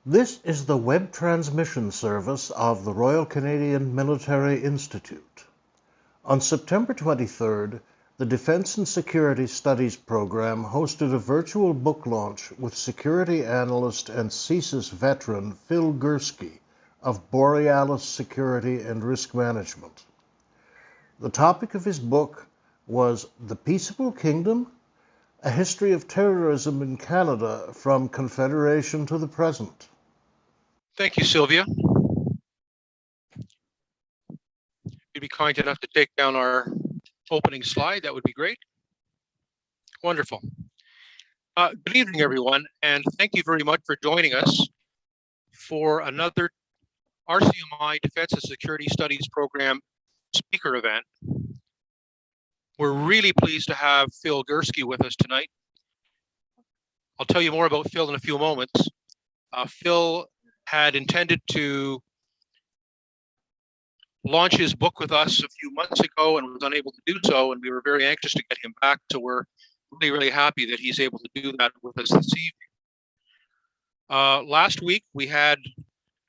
This is the web transmission service of the Royal Canadian Military Institute. On September 23rd, the Defense and Security Studies program hosted a virtual book launch with security analyst and CSIS veteran Phil Gurski of Borealis Security and Risk Management. The topic of his book was The Peaceable Kingdom? A History of Terrorism in Canada from Confederation to the Present. Thank you, Sylvia. If you'd be kind enough to take down our opening slide, that would be great. Wonderful. Good evening, everyone, and thank you very much for joining us for another RCMI Defense and Security Studies Program speaker event. We're really pleased to have Phil Gurski with us tonight. I'll tell you more about Phil in a few moments. Phil had intended to launch his book with us a few months ago and was unable to do so, and we were very anxious to get him back, so we're really happy that he's able to do that with us this evening. Last week, we had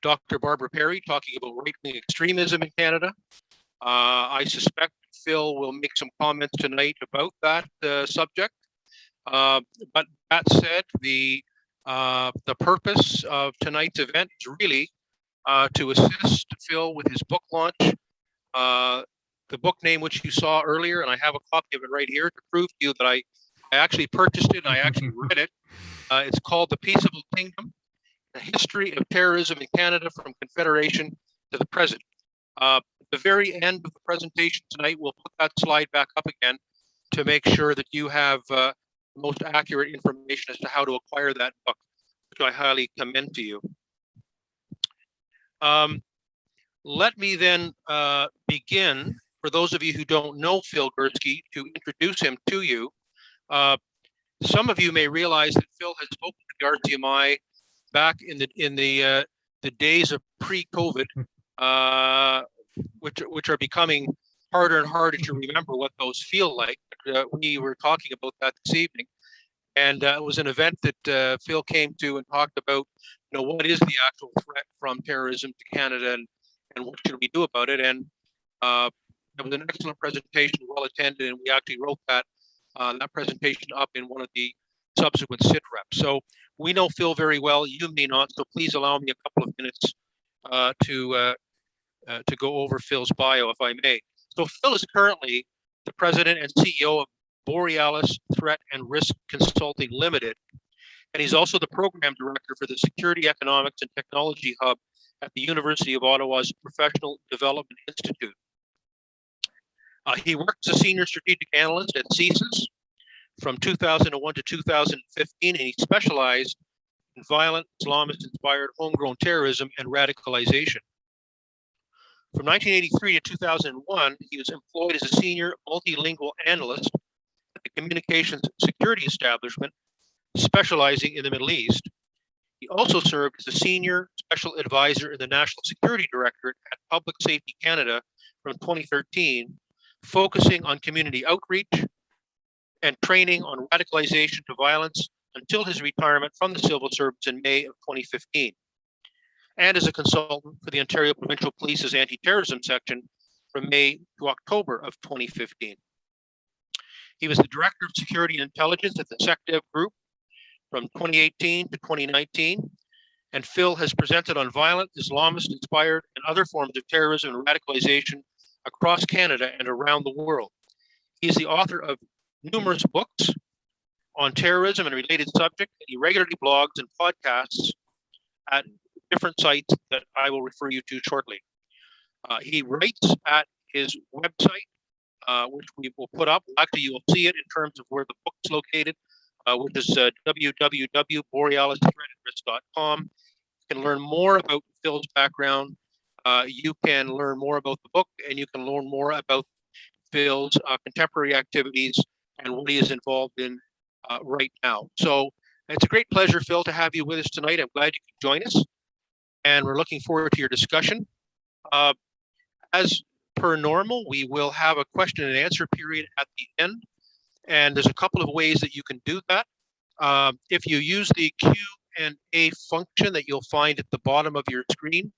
Dr. Barbara Perry talking about right-wing extremism in Canada. I suspect Phil will make some comments tonight about that subject. But that said, the purpose of tonight's event is really to assist Phil with his book launch. The book name which you saw earlier, and I have a copy of it right here to prove to you that I actually purchased it and I actually read it. It's called The Peaceable Kingdom, A History of Terrorism in Canada from Confederation to the Present. At the very end of the presentation tonight, we'll put that slide back up again to make sure that you have the most accurate information as to how to acquire that book, which I highly commend to you. Let me then begin, for those of you who don't know Phil Gurski, to introduce him to you. Some of you may realize that Phil has spoken to the RCMI back in the days of pre-COVID, which are becoming harder and harder to remember what those feel like. We were talking about that this evening, and it was an event that Phil came to and talked about, what is the actual threat from terrorism to Canada and what should we do about it. And it was an excellent presentation, well attended, and we actually wrote that presentation up in one of the subsequent sit reps. So we know Phil very well. You may not, so please allow me a couple of minutes to go over Phil's bio, if I may. So Phil is currently the president and CEO of Borealis Threat and Risk Consulting Limited, and he's also the program director for the Security Economics and Technology Hub at the University of Ottawa's Professional Development Institute. He worked as a senior strategic analyst at CSIS from 2001 to 2015, and he specialized in violent Islamist-inspired homegrown terrorism and radicalization. From 1983 to 2001, he was employed as a senior multilingual analyst at the Communications Security Establishment, specializing in the Middle East. He also served as a senior special advisor in the National Security Directorate at Public Safety Canada from 2013, focusing on community outreach and training on radicalization to violence until his retirement from the civil service in May of 2015, and as a consultant for the Ontario Provincial Police's anti-terrorism section from May to October of 2015. He was the Director of Security and Intelligence at the SecDev Group from 2018 to 2019, and Phil has presented on violent, Islamist-inspired, and other forms of terrorism and radicalization across Canada and around the world. He is the author of numerous books on terrorism and related subjects, and he regularly blogs and podcasts at different sites that I will refer you to shortly. He writes at his website, which we will put up. Actually, you will see it in terms of where the book is located, which is www.borealisthreatandrisk.com. You can learn more about Phil's background. You can learn more about the book, and you can learn more about Phil's contemporary activities and what he is involved in right now. So it's a great pleasure, Phil, to have you with us tonight. I'm glad you could join us, and we're looking forward to your discussion. As per normal, we will have a question and answer period at the end, and there's a couple of ways that you can do that. If you use the Q&A function that you'll find at the bottom of your screen.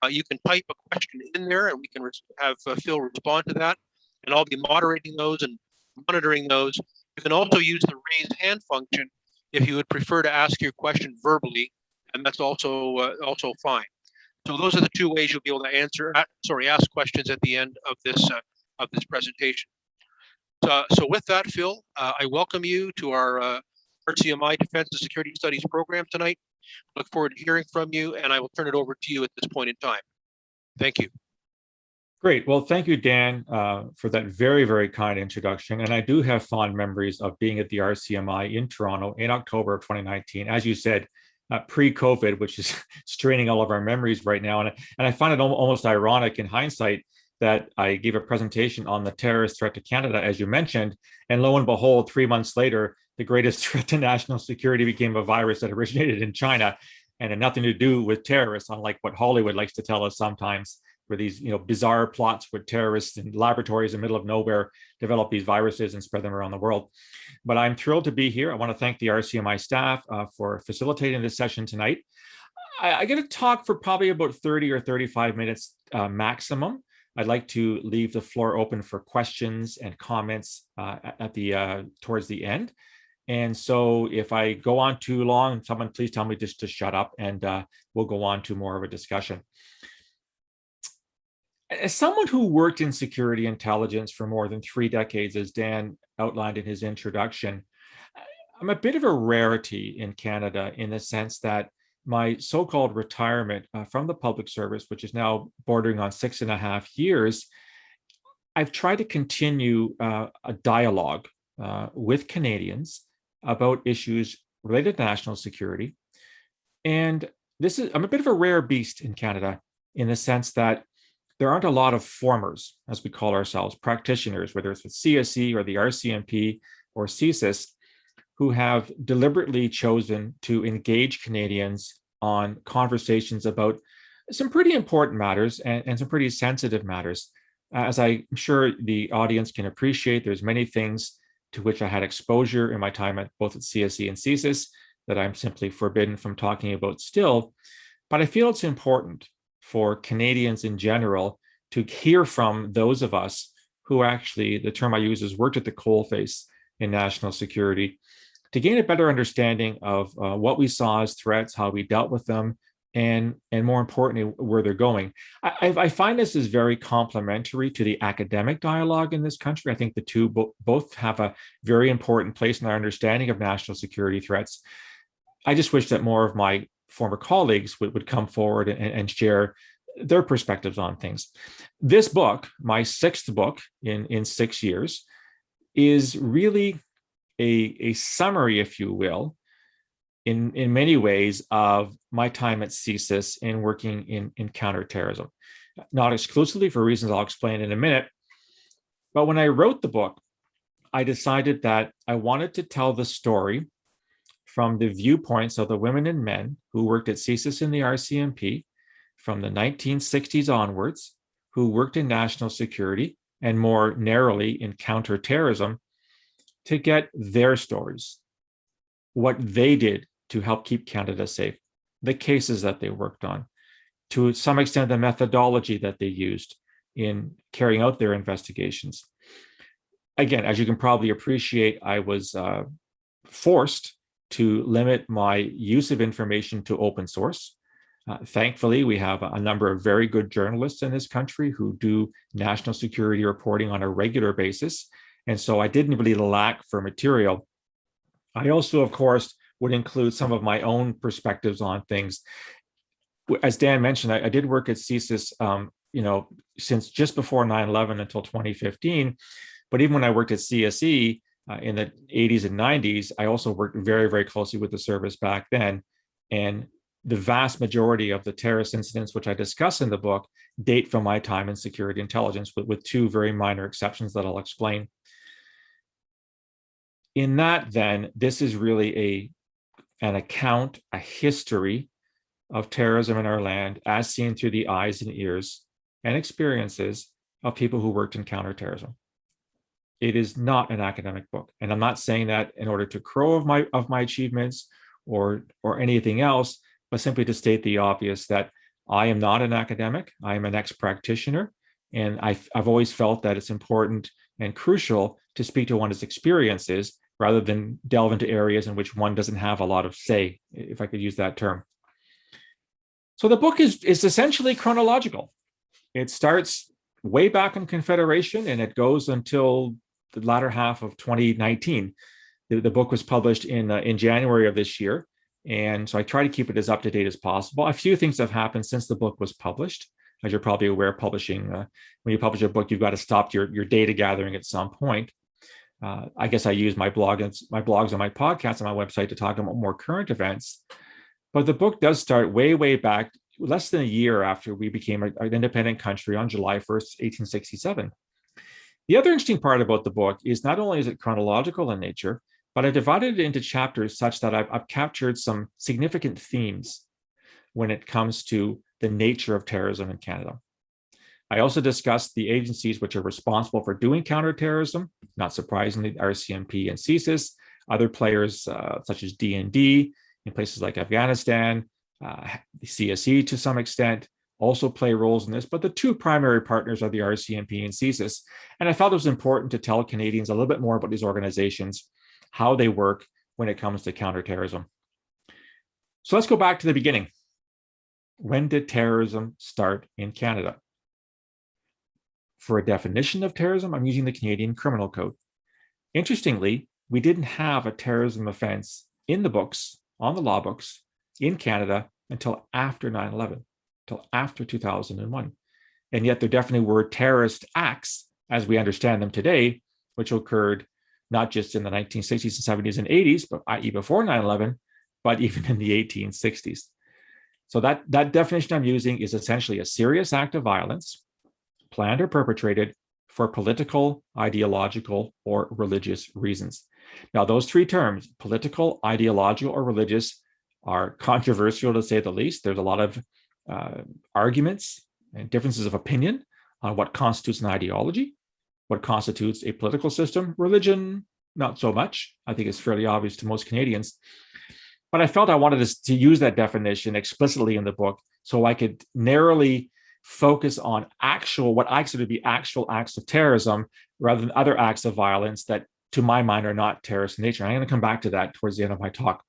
You can type a question in there and we can have Phil respond to that. And I'll be moderating those and monitoring those. You can also use the raise hand function if you would prefer to ask your question verbally, and that's also fine. So those are the two ways you'll be able to ask questions at the end of this presentation. So with that, Phil, I welcome you to our Rcmi Defense and Security Studies program tonight. Look forward to hearing from you, and I will turn it over to you at this point in time. Thank you. Great. Well, thank you, Dan, for that very, very kind introduction. And I do have fond memories of being at the Rcmi in Toronto in October of 2019. As you said, pre-COVID, which is straining all of our memories right now. And I find it almost ironic in hindsight that I gave a presentation on the terrorist threat to Canada, as you mentioned, and lo and behold, 3 months later, the greatest threat to national security became a virus that originated in China and had nothing to do with terrorists, unlike what Hollywood likes to tell us sometimes, where these bizarre plots with terrorists in laboratories in the middle of nowhere develop these viruses and spread them around the world. But I'm thrilled to be here. I want to thank the Rcmi staff for facilitating this session tonight. I get to talk for probably about 30 or 35 minutes maximum. I'd like to leave the floor open for questions and comments towards the end. And so if I go on too long, someone please tell me just to shut up, and we'll go on to more of a discussion. As someone who worked in security intelligence for more than 3 decades, as Dan outlined in his introduction, I'm a bit of a rarity in Canada in the sense that my so-called retirement from the public service, which is now bordering on 6.5 years, I've tried to continue a dialogue with Canadians about issues related to national security. And I'm a bit of a rare beast in Canada in the sense that there aren't a lot of formers, as we call ourselves, practitioners, whether it's with CSE or the RCMP or CSIS, who have deliberately chosen to engage Canadians on conversations about some pretty important matters and some pretty sensitive matters. As I'm sure the audience can appreciate, there's many things to which I had exposure in my time at both at CSE and CSIS that I'm simply forbidden from talking about still. But I feel it's important for Canadians in general to hear from those of us who actually, the term I use is worked at the coalface in national security, to gain a better understanding of what we saw as threats, how we dealt with them, and more importantly, where they're going. I find this is very complementary to the academic dialogue in this country. I think the two both have a very important place in our understanding of national security threats. I just wish that more of my former colleagues would come forward and share their perspectives on things. This book, my 6th book in 6 years, is really a summary, if you will, in many ways of my time at CSIS and working in counterterrorism. Not exclusively for reasons I'll explain in a minute, but when I wrote the book, I decided that I wanted to tell the story from the viewpoints of the women and men who worked at CSIS and the RCMP from the 1960s onwards, who worked in national security and more narrowly in counterterrorism, to get their stories, what they did to help keep Canada safe, the cases that they worked on, to some extent the methodology that they used in carrying out their investigations. Again, as you can probably appreciate, I was forced to limit my use of information to open source. Thankfully, we have a number of very good journalists in this country who do national security reporting on a regular basis. And so I didn't really lack for material. I also, of course, would include some of my own perspectives on things. As Dan mentioned, I did work at CSIS, since just before 9/11 until 2015. But even when I worked at CSE in the 80s and 90s, I also worked very, very closely with the service back then. And the vast majority of the terrorist incidents, which I discuss in the book, date from my time in security intelligence, with 2 very minor exceptions that I'll explain. In that, then, this is really an account, a history of terrorism in our land as seen through the eyes and ears and experiences of people who worked in counterterrorism. It is not an academic book. And I'm not saying that in order to crow of my achievements or anything else, but simply to state the obvious that I am not an academic. I am an ex-practitioner, and I've always felt that it's important and crucial to speak to one's experiences rather than delve into areas in which one doesn't have a lot of say, if I could use that term. So the book is essentially chronological. It starts way back in Confederation, and it goes until the latter half of 2019. The book was published in January of this year, and so I try to keep it as up to date as possible. A few things have happened since the book was published. As you're probably aware, publishing when you publish a book, you've got to stop your data gathering at some point. I guess I use my blogs and my podcasts and my website to talk about more current events. But the book does start way back, less than a year after we became an independent country on July 1st, 1867. The other interesting part about the book is not only is it chronological in nature, but I divided it into chapters such that I've captured some significant themes when it comes to the nature of terrorism in Canada. I also discussed the agencies which are responsible for doing counterterrorism, not surprisingly, RCMP and CSIS, other players such as D&D in places like Afghanistan, the CSE to some extent also play roles in this, but the two primary partners are the RCMP and CSIS. And I felt it was important to tell Canadians a little bit more about these organizations, how they work when it comes to counterterrorism. So let's go back to the beginning. When did terrorism start in Canada? For a definition of terrorism, I'm using the Canadian Criminal Code. Interestingly, we didn't have a terrorism offense in the books, on the law books, in Canada until after 9/11, until after 2001. And yet there definitely were terrorist acts, as we understand them today, which occurred not just in the 1960s and 70s and 80s, but i.e. before 9/11, but even in the 1860s. So that definition I'm using is essentially a serious act of violence, planned or perpetrated for political, ideological, or religious reasons. Now, those three terms, political, ideological, or religious, are controversial to say the least. There's a lot of arguments and differences of opinion on what constitutes an ideology, what constitutes a political system. Religion, not so much. I think it's fairly obvious to most Canadians. But I felt I wanted to use that definition explicitly in the book so I could narrowly focus on what I consider to be actual acts of terrorism rather than other acts of violence that, to my mind, are not terrorist in nature. I'm going to come back to that towards the end of my talk.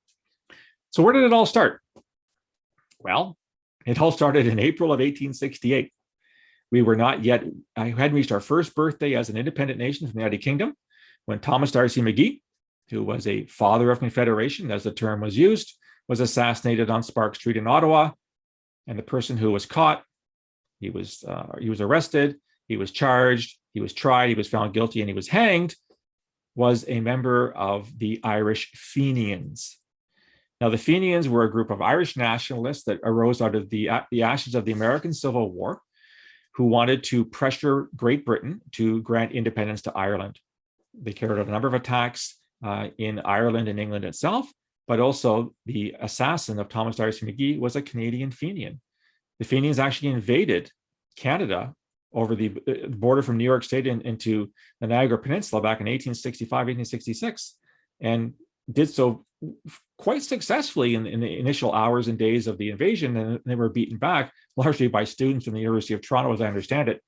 So where did it all start? Well, it all started in April of 1868. We were not yet, I hadn't reached our first birthday as an independent nation from the United Kingdom when Thomas D'Arcy McGee, who was a father of Confederation, as the term was used, was assassinated on Spark Street in Ottawa. And the person who was caught, he was arrested, he was charged, he was tried, he was found guilty, and he was hanged, was a member of the Irish Fenians. Now, the Fenians were a group of Irish nationalists that arose out of the ashes of the American Civil War, who wanted to pressure Great Britain to grant independence to Ireland. They carried out a number of attacks in Ireland and England itself, but also the assassin of Thomas D'Arcy McGee was a Canadian Fenian. The Fenians actually invaded Canada over the border from New York State into the Niagara Peninsula back in 1865, 1866, and did so quite successfully in the initial hours and days of the invasion, and they were beaten back largely by students from the University of Toronto, as I understand it.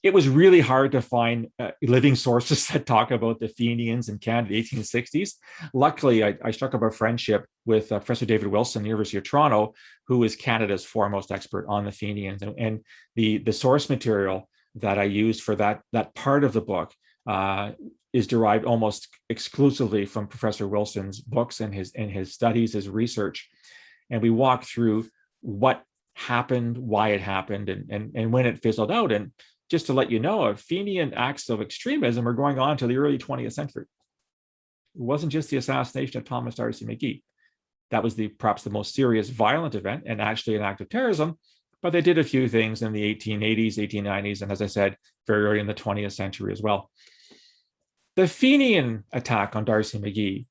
It was really hard to find living sources that talk about the Fenians in Canada in the 1860s. Luckily, I struck up a friendship with Professor David Wilson, University of Toronto, who is Canada's foremost expert on the Fenians. And the source material that I used for that part of the book is derived almost exclusively from Professor Wilson's books and his studies, his research. And we walk through what happened, why it happened, and when it fizzled out. And just to let you know, Fenian acts of extremism are going on to the early 20th century. It wasn't just the assassination of Thomas D'Arcy McGee. That was perhaps the most serious violent event and actually an act of terrorism, but they did a few things in the 1880s, 1890s, and as I said, very early in the 20th century as well. The Fenian attack on D'Arcy McGee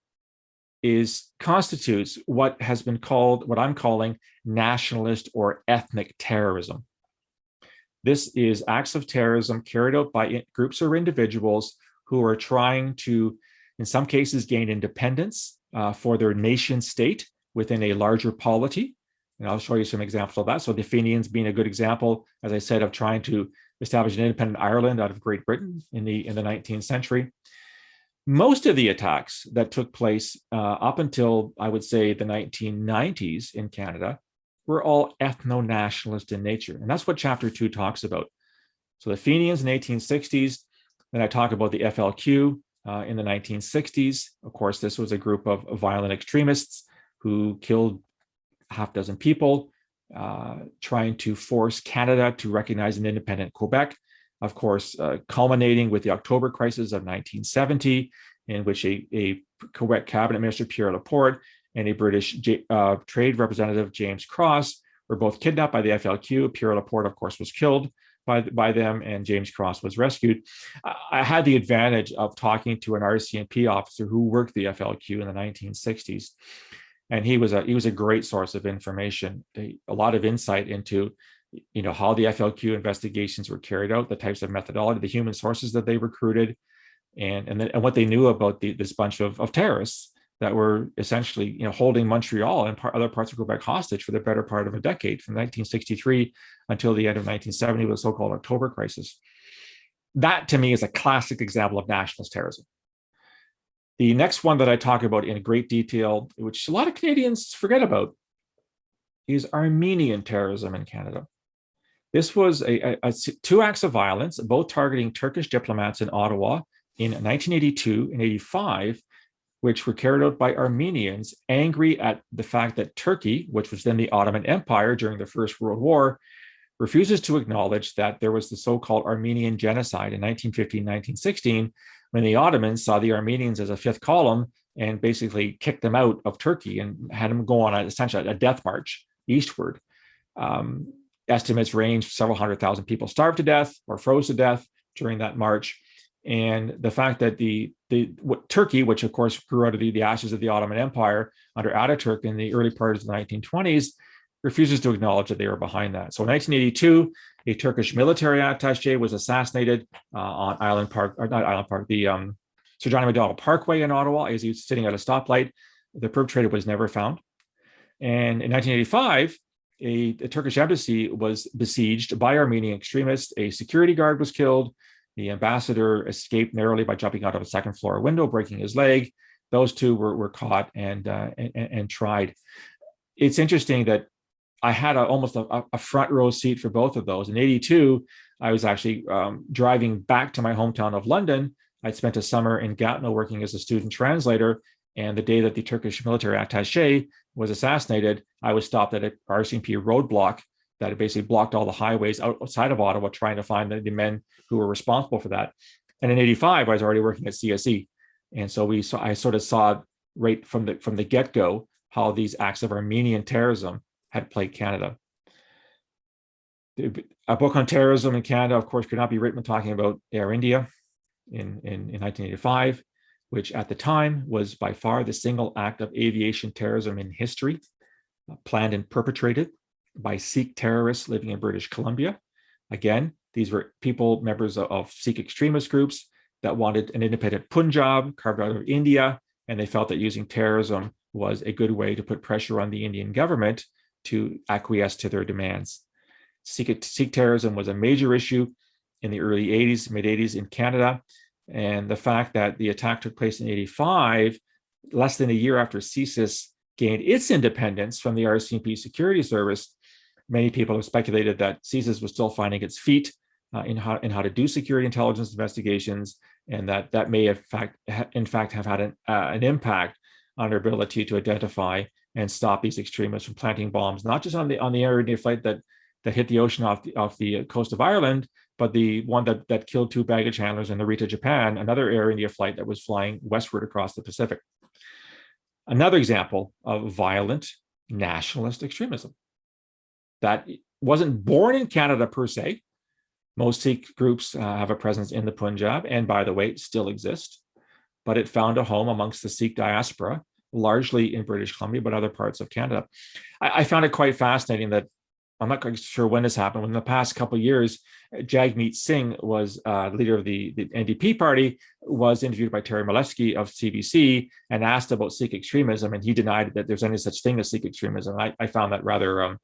constitutes what has been called, what I'm calling, nationalist or ethnic terrorism. This is acts of terrorism carried out by groups or individuals who are trying to in some cases gained independence for their nation state within a larger polity. And I'll show you some examples of that. So the Fenians being a good example, as I said, of trying to establish an independent Ireland out of Great Britain in the 19th century. Most of the attacks that took place up until, I would say, the 1990s in Canada were all ethno-nationalist in nature. And that's what Chapter 2 talks about. So the Fenians in the 1860s, then I talk about the FLQ in the 1960s. Of course, this was a group of violent extremists who killed half a dozen people, trying to force Canada to recognize an independent Quebec. Of course, culminating with the October crisis of 1970, in which a Quebec cabinet minister, Pierre Laporte, and a British trade representative, James Cross, were both kidnapped by the FLQ. Pierre Laporte, of course, was killed by them, and James Cross was rescued. I had the advantage of talking to an RCMP officer who worked the FLQ in the 1960s, and he was a great source of information, a lot of insight into how the FLQ investigations were carried out, the types of methodology, the human sources that they recruited, and what they knew about this bunch of terrorists that were essentially holding Montreal and other parts of Quebec hostage for the better part of a decade, from 1963 until the end of 1970 with the so-called October crisis. That, to me, is a classic example of nationalist terrorism. The next one that I talk about in great detail, which a lot of Canadians forget about, is Armenian terrorism in Canada. This was two acts of violence, both targeting Turkish diplomats in Ottawa in 1982 and 85, which were carried out by Armenians angry at the fact that Turkey, which was then the Ottoman Empire during the First World War, refuses to acknowledge that there was the so-called Armenian genocide in 1915-1916, when the Ottomans saw the Armenians as a fifth column and basically kicked them out of Turkey and had them go on essentially a death march eastward. Estimates range, several 100,000 people starved to death or froze to death during that march. And the fact that Turkey, which of course grew out of the ashes of the Ottoman Empire under Ataturk in the early part of the 1920s, refuses to acknowledge that they were behind that. So in 1982, a Turkish military attaché was assassinated on the Sir John Macdonald Parkway in Ottawa as he was sitting at a stoplight. The perpetrator was never found. And in 1985, a Turkish embassy was besieged by Armenian extremists. A security guard was killed. The ambassador escaped narrowly by jumping out of a second floor window, breaking his leg. Those two were caught and tried. It's interesting that I had almost a front row seat for both of those. In 82, I was actually driving back to my hometown of London. I'd spent a summer in Gatineau working as a student translator. And the day that the Turkish military attaché was assassinated, I was stopped at an RCMP roadblock that had basically blocked all the highways outside of Ottawa, trying to find the men who were responsible for that. And in 85, I was already working at CSE. And so I sort of saw right from the get-go how these acts of Armenian terrorism had plagued Canada. A book on terrorism in Canada, of course, could not be written talking about Air India in 1985, which at the time was by far the single act of aviation terrorism in history, planned and perpetrated by Sikh terrorists living in British Columbia. Again, these were people, members of Sikh extremist groups that wanted an independent Punjab carved out of India, and they felt that using terrorism was a good way to put pressure on the Indian government to acquiesce to their demands. Sikh terrorism was a major issue in the early 80s, mid 80s in Canada. And the fact that the attack took place in 85, less than a year after CSIS gained its independence from the RCMP security service, many people have speculated that CSIS was still finding its feet in how to do security intelligence investigations, and that may in fact have had an impact on their ability to identify and stop these extremists from planting bombs, not just on the Air India flight that hit the ocean off the coast of Ireland, but the one that killed two baggage handlers in Narita, Japan, another Air India flight that was flying westward across the Pacific. Another example of violent nationalist extremism that wasn't born in Canada per se. Most Sikh groups have a presence in the Punjab, and by the way, still exist, but it found a home amongst the Sikh diaspora, largely in British Columbia, but other parts of Canada. I found it quite fascinating that I'm not quite sure when this happened. In the past couple of years, Jagmeet Singh was leader of the NDP party, was interviewed by Terry Malevsky of CBC and asked about Sikh extremism, and he denied that there's any such thing as Sikh extremism. I found that rather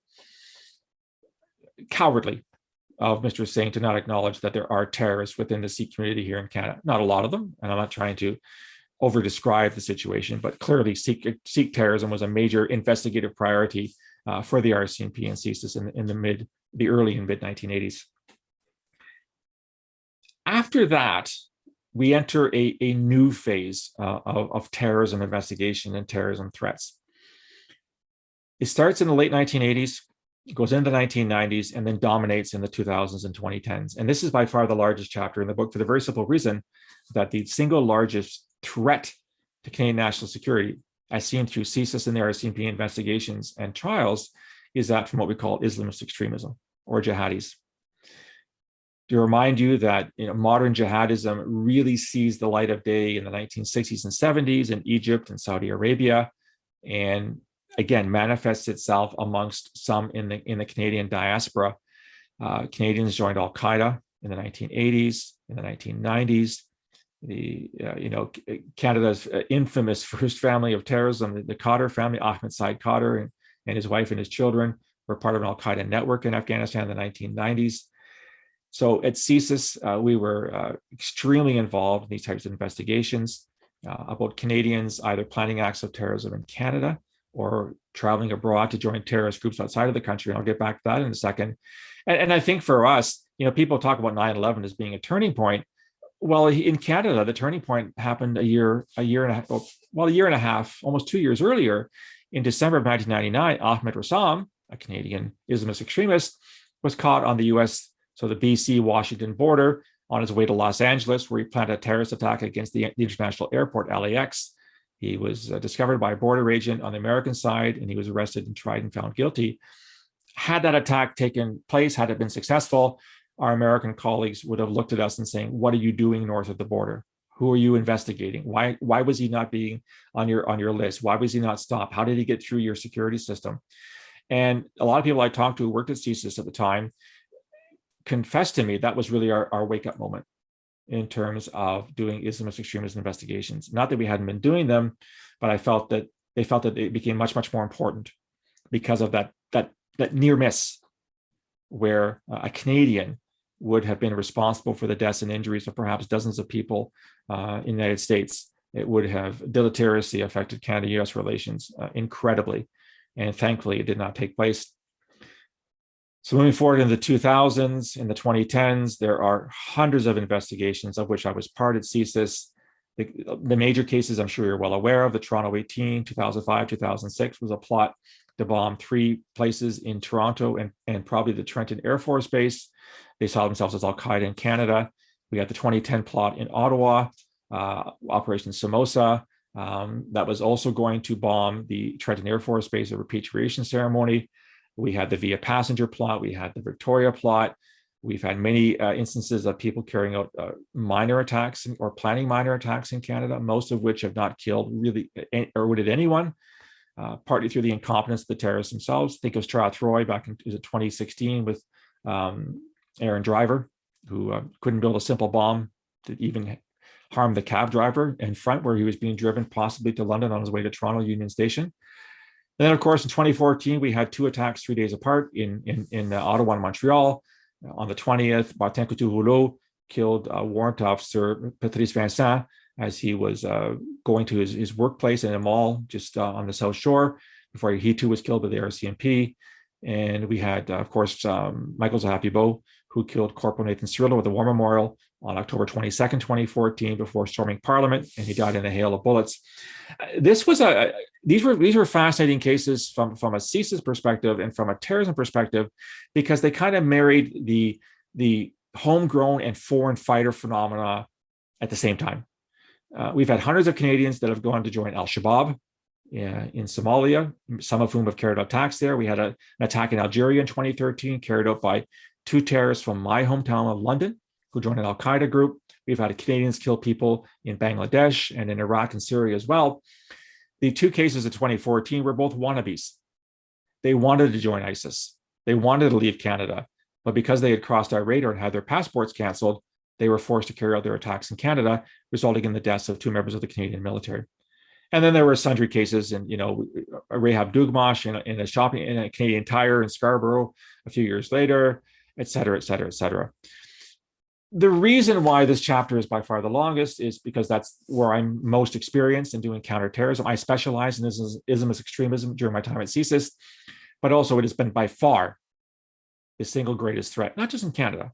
cowardly of Mr. Singh to not acknowledge that there are terrorists within the Sikh community here in Canada. Not a lot of them, and I'm not trying to over-describe the situation, but clearly Sikh terrorism was a major investigative priority for the RCMP and CSIS in the early and mid 1980s. After that, we enter a new phase of terrorism investigation and terrorism threats. It starts in the late 1980s, goes into the 1990s, and then dominates in the 2000s and 2010s. And this is by far the largest chapter in the book for the very simple reason that the single largest threat to Canadian national security, as seen through CSIS and the RCMP investigations and trials, is that from what we call Islamist extremism or jihadis. To remind you that modern jihadism really sees the light of day in the 1960s and 70s in Egypt and Saudi Arabia, and again manifests itself amongst some in the Canadian diaspora. Canadians joined Al Qaeda in the 1980s, in the 1990s. Canada's infamous first family of terrorism, the Khadr family, Ahmed Said Khadr and his wife and his children were part of an Al Qaeda network in Afghanistan in the 1990s. So at CSIS, we were extremely involved in these types of investigations about Canadians either planning acts of terrorism in Canada or traveling abroad to join terrorist groups outside of the country. And I'll get back to that in a second. And I think for us, people talk about 9/11 as being a turning point. Well, in Canada, the turning point happened a year and a half, almost 2 years earlier. In December of 1999, Ahmed Rcmi, a Canadian Islamist extremist, was caught on the US, so the BC-Washington border, on his way to Los Angeles, where he planned a terrorist attack against the international airport, LAX. He was discovered by a border agent on the American side, and he was arrested and tried and found guilty. Had that attack taken place, had it been successful, our American colleagues would have looked at us and saying, what are you doing north of the border? Who are you investigating? Why was he not being on your list? Why was he not stopped? How did he get through your security system? And a lot of people I talked to who worked at CSIS at the time confessed to me that was really our wake-up moment in terms of doing Islamist extremism investigations. Not that we hadn't been doing them, but I felt that they felt that it became much, much more important because of that near miss where a Canadian would have been responsible for the deaths and injuries of perhaps dozens of people in the United States. It would have deleteriously affected Canada-US relations incredibly. And thankfully, it did not take place. So moving forward in the 2000s, in the 2010s, there are hundreds of investigations of which I was part at CSIS. The major cases I'm sure you're well aware of, the Toronto 18, 2005, 2006 was a plot to bomb 3 places in Toronto and probably the Trenton Air Force Base. They saw themselves as Al Qaeda in Canada. We had the 2010 plot in Ottawa, Operation Samosa, that was also going to bomb the Trenton Air Force Base, a repatriation ceremony. We had the Via Passenger plot. We had the Victoria plot. We've had many instances of people carrying out minor attacks or planning minor attacks in Canada, most of which have not killed really or wounded anyone, partly through the incompetence of the terrorists themselves. I think it was Strathroy back in 2016 with Aaron Driver, who couldn't build a simple bomb to even harm the cab driver in front where he was being driven possibly to London on his way to Toronto Union Station. And then, of course, in 2014, we had 2 attacks 3 days apart in Ottawa and Montreal. On the 20th, Martin Couture-Rouleau killed Warrant Officer Patrice Vincent as he was going to his workplace in a mall just on the South Shore before he too was killed by the RCMP. And we had, of course, Michael Zahapi-Bo, who killed Corporal Nathan Cirillo at the War Memorial on October 22nd, 2014, before storming Parliament, and he died in a hail of bullets. These were fascinating cases from a CSIS perspective and from a terrorism perspective, because they kind of married the homegrown and foreign fighter phenomena at the same time. We've had hundreds of Canadians that have gone to join Al-Shabaab in Somalia, some of whom have carried out attacks there. We had an attack in Algeria in 2013 carried out by 2 terrorists from my hometown of London who joined an Al-Qaeda group. We've had Canadians kill people in Bangladesh and in Iraq and Syria as well. The 2 cases of 2014 were both wannabes. They wanted to join ISIS. They wanted to leave Canada, but because they had crossed our radar and had their passports canceled, they were forced to carry out their attacks in Canada, resulting in the deaths of 2 members of the Canadian military. And then there were sundry cases, and Rahab Dugmash in a Canadian Tire in Scarborough a few years later, et cetera, et cetera, et cetera. The reason why this chapter is by far the longest is because that's where I'm most experienced in doing counterterrorism. I specialize in Islamist extremism during my time at CSIS, but also it has been by far the single greatest threat, not just in Canada,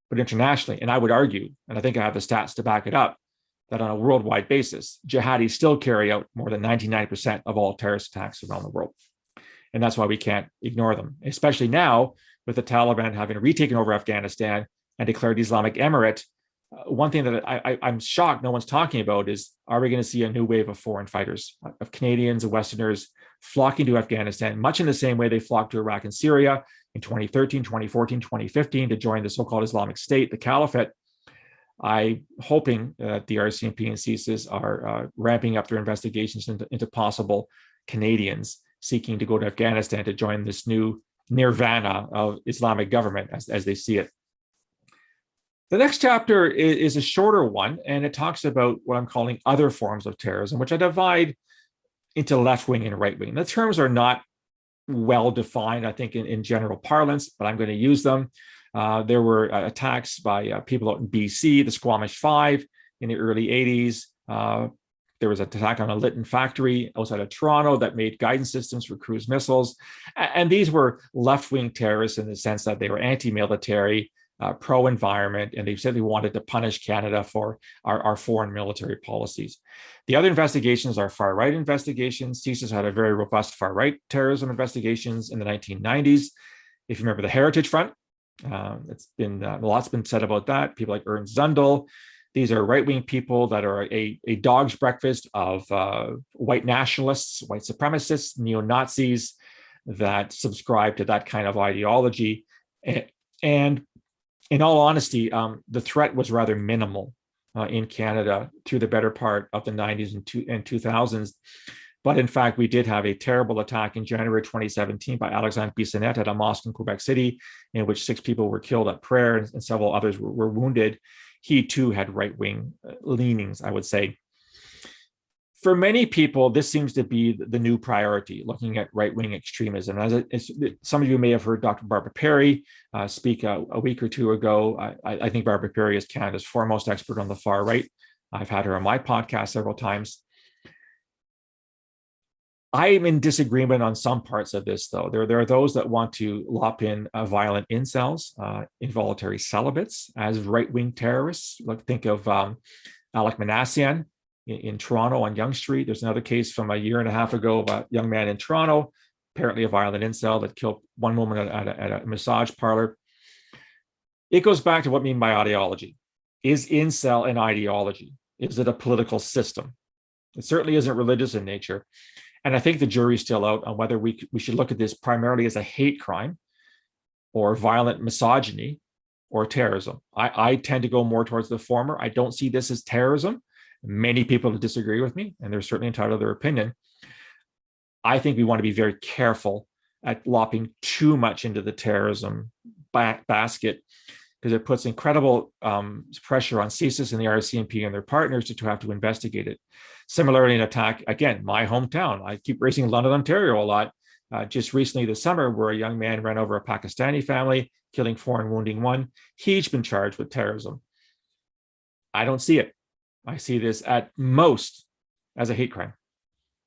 but internationally. And I would argue, and I think I have the stats to back it up, that on a worldwide basis, jihadis still carry out more than 99% of all terrorist attacks around the world. And that's why we can't ignore them, especially now with the Taliban having retaken over Afghanistan and declared Islamic Emirate. One thing that I'm shocked no one's talking about is, are we going to see a new wave of foreign fighters, of Canadians and Westerners flocking to Afghanistan, much in the same way they flocked to Iraq and Syria in 2013, 2014, 2015 to join the so-called Islamic State, the Caliphate? I'm hoping that the Rcmi and CSIS are ramping up their investigations into possible Canadians seeking to go to Afghanistan to join this new nirvana of Islamic government as they see it. The next chapter is a shorter one, and it talks about what I'm calling other forms of terrorism, which I divide into left-wing and right-wing. The terms are not well defined, I think, in general parlance, but I'm going to use them. There were attacks by people out in BC, the Squamish Five in the early 80s. There was an attack on a Lytton factory outside of Toronto that made guidance systems for cruise missiles. And these were left-wing terrorists in the sense that they were anti-military, pro-environment, and they said they wanted to punish Canada for our foreign military policies. The other investigations are far-right investigations. CSIS had a very robust far-right terrorism investigations in the 1990s. If you remember the Heritage Front, it's been lots been said about that. People like Ernst Zundel. These are right-wing people that are a dog's breakfast of white nationalists, white supremacists, neo-Nazis that subscribe to that kind of ideology. And in all honesty, the threat was rather minimal in Canada through the better part of the 90s and 2000s. But in fact, we did have a terrible attack in January 2017 by Alexandre Bissonnette at a mosque in Quebec City, in which 6 people were killed at prayer and several others were wounded. He too had right-wing leanings, I would say. For many people, this seems to be the new priority, looking at right-wing extremism. As some of you may have heard Dr. Barbara Perry speak a week or two ago. I think Barbara Perry is Canada's foremost expert on the far right. I've had her on my podcast several times. I'm in disagreement on some parts of this, though. There are those that want to lop in violent incels, involuntary celibates, as right-wing terrorists. Like, think of Alec Manassian in Toronto on Yonge Street. There's another case from a year and a half ago of a young man in Toronto, apparently a violent incel that killed one woman at a massage parlor. It goes back to what I mean by ideology. Is incel an ideology? Is it a political system? It certainly isn't religious in nature. And I think the jury's still out on whether we should look at this primarily as a hate crime or violent misogyny or terrorism. I tend to go more towards the former. I don't see this as terrorism. Many people disagree with me, and they're certainly entitled to their opinion. I think we want to be very careful at lopping too much into the terrorism basket, because it puts incredible pressure on CSIS and the Rcmi and their partners to have to investigate it. Similarly, an attack, again, my hometown. I keep raising London, Ontario a lot. Just recently this summer, where a young man ran over a Pakistani family, killing 4 and wounding 1. He's been charged with terrorism. I don't see it. I see this at most as a hate crime.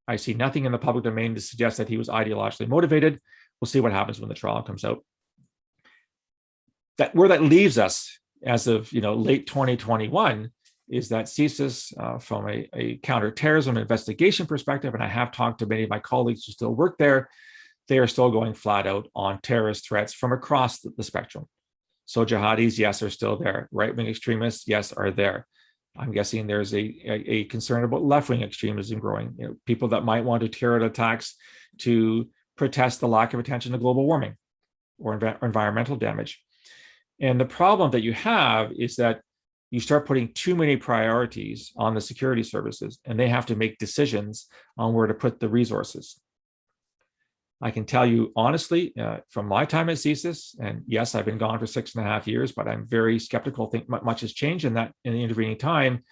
I see nothing in the public domain to suggest that he was ideologically motivated. We'll see what happens when the trial comes out. Where that leaves us as of late 2021 is that CSIS, from a counterterrorism investigation perspective, and I have talked to many of my colleagues who still work there, they are still going flat out on terrorist threats from across the spectrum. So jihadis, yes, are still there. Right-wing extremists, yes, are there. I'm guessing there's a concern about left-wing extremism growing. People that might want to carry out attacks to protest the lack of attention to global warming or environmental damage. And the problem that you have is that you start putting too many priorities on the security services, and they have to make decisions on where to put the resources. I can tell you honestly, from my time at CSIS, and yes, I've been gone for 6.5 years, but I'm very skeptical. Think much has changed in that in the intervening time.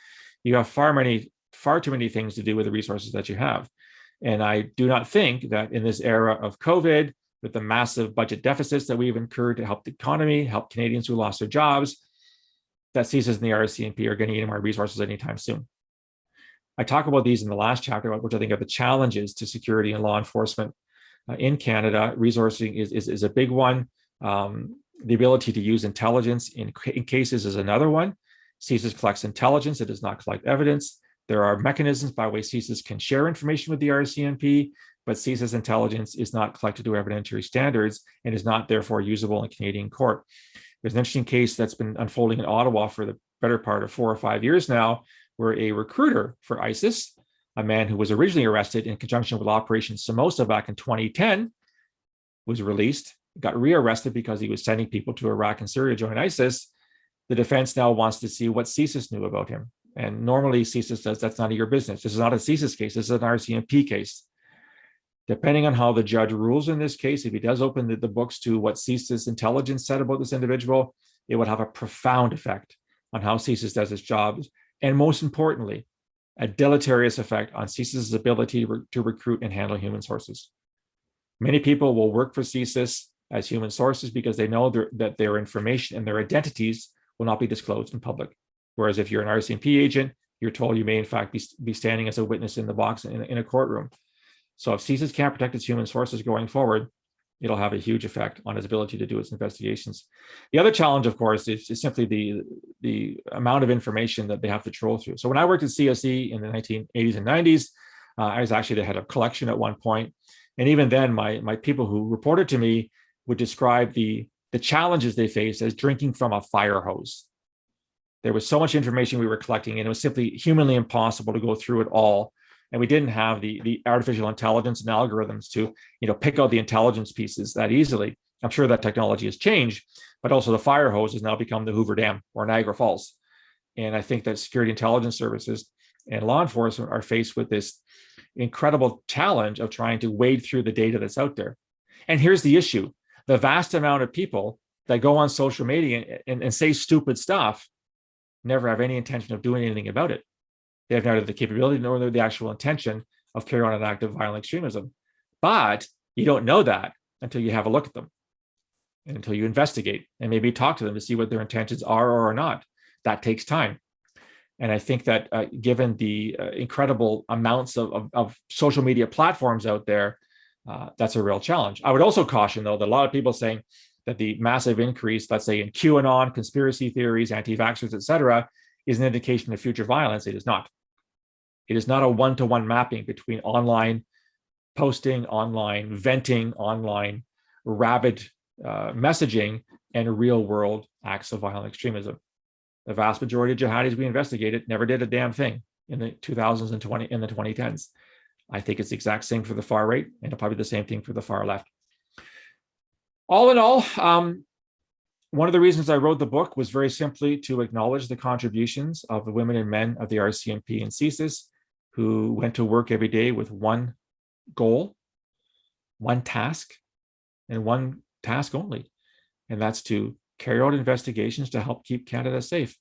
You have far too many things to do with the resources that you have. And I do not think that in this era of COVID, with the massive budget deficits that we've incurred to help the economy, help Canadians who lost their jobs, that CSIS and the RCMP are going to need more resources anytime soon. I talk about these in the last chapter, which I think are the challenges to security and law enforcement in Canada. Resourcing is a big one. The ability to use intelligence in cases is another one. CSIS collects intelligence, it does not collect evidence. There are mechanisms by which CSIS can share information with the RCMP, but CSIS intelligence is not collected to evidentiary standards and is not therefore usable in Canadian court. There's an interesting case that's been unfolding in Ottawa for the better part of 4 or 5 years now, where a recruiter for ISIS, a man who was originally arrested in conjunction with Operation Somoza back in 2010, was released, got rearrested because he was sending people to Iraq and Syria to join ISIS. The defense now wants to see what CSIS knew about him. And normally CSIS says that's none of your business. This is not a CSIS case, this is an RCMP case. Depending on how the judge rules in this case, if he does open the books to what CSIS intelligence said about this individual, it would have a profound effect on how CSIS does its job. And most importantly, a deleterious effect on CSIS's ability to recruit and handle human sources. Many people will work for CSIS as human sources because they know that their information and their identities will not be disclosed in public. Whereas if you're an RCMP agent, you're told you may in fact be standing as a witness in the box in a courtroom. So if CSIS can't protect its human sources going forward, it'll have a huge effect on its ability to do its investigations. The other challenge, of course, is simply the amount of information that they have to troll through. So when I worked at CSE in the 1980s and 90s, I was actually the head of collection at one point. And even then, my people who reported to me would describe the challenges they faced as drinking from a fire hose. There was so much information we were collecting, and it was simply humanly impossible to go through it all. And we didn't have the artificial intelligence and algorithms to, pick out the intelligence pieces that easily. I'm sure that technology has changed, but also the fire hose has now become the Hoover Dam or Niagara Falls. And I think that security intelligence services and law enforcement are faced with this incredible challenge of trying to wade through the data that's out there. And here's the issue. The vast amount of people that go on social media and say stupid stuff never have any intention of doing anything about it. They have neither the capability nor the actual intention of carrying on an act of violent extremism. But you don't know that until you have a look at them and until you investigate and maybe talk to them to see what their intentions are or are not. That takes time. And I think that given the incredible amounts of social media platforms out there, that's a real challenge. I would also caution, though, that a lot of people saying that the massive increase, let's say in QAnon, conspiracy theories, anti-vaxxers, et cetera, is an indication of future violence. It is not. It is not a one-to-one mapping between online posting, online venting, online rabid messaging, and real-world acts of violent extremism. The vast majority of jihadis we investigated never did a damn thing in the 2000s and in the 2010s. I think it's the exact same for the far right, and probably the same thing for the far left. All in all, one of the reasons I wrote the book was very simply to acknowledge the contributions of the women and men of the RCMP and CSIS, who went to work every day with one goal, one task, and one task only. And that's to carry out investigations to help keep Canada safe.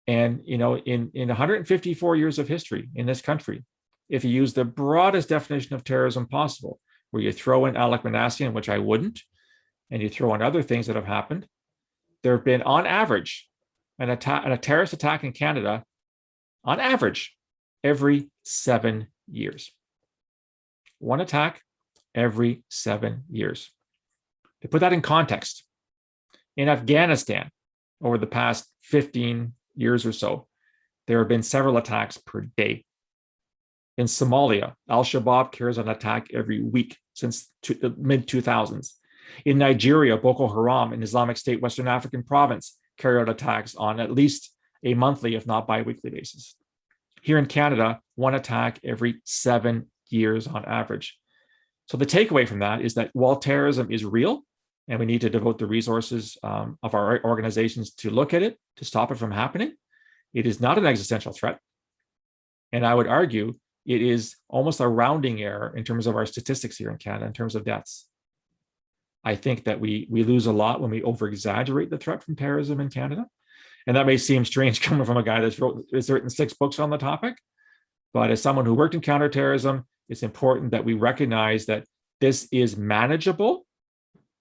And, in 154 years of history in this country, if you use the broadest definition of terrorism possible, where you throw in Alec Manassian, which I wouldn't, and you throw in other things that have happened, there have been, on average, a terrorist attack in Canada, on average, every 7 years. One attack every 7 years. To put that in context, in Afghanistan, over the past 15 years or so, there have been several attacks per day. In Somalia, Al-Shabaab carries an attack every week since the mid-2000s. In Nigeria, Boko Haram and Islamic State Western African Province carry out attacks on at least a monthly, if not bi-weekly basis. Here in Canada, one attack every 7 years on average. So the takeaway from that is that while terrorism is real, and we need to devote the resources of our organizations to look at it, to stop it from happening, it is not an existential threat. And I would argue it is almost a rounding error in terms of our statistics here in Canada, in terms of deaths. I think that we lose a lot when we over-exaggerate the threat from terrorism in Canada. And that may seem strange coming from a guy that's written 6 books on the topic. But as someone who worked in counterterrorism, it's important that we recognize that this is manageable.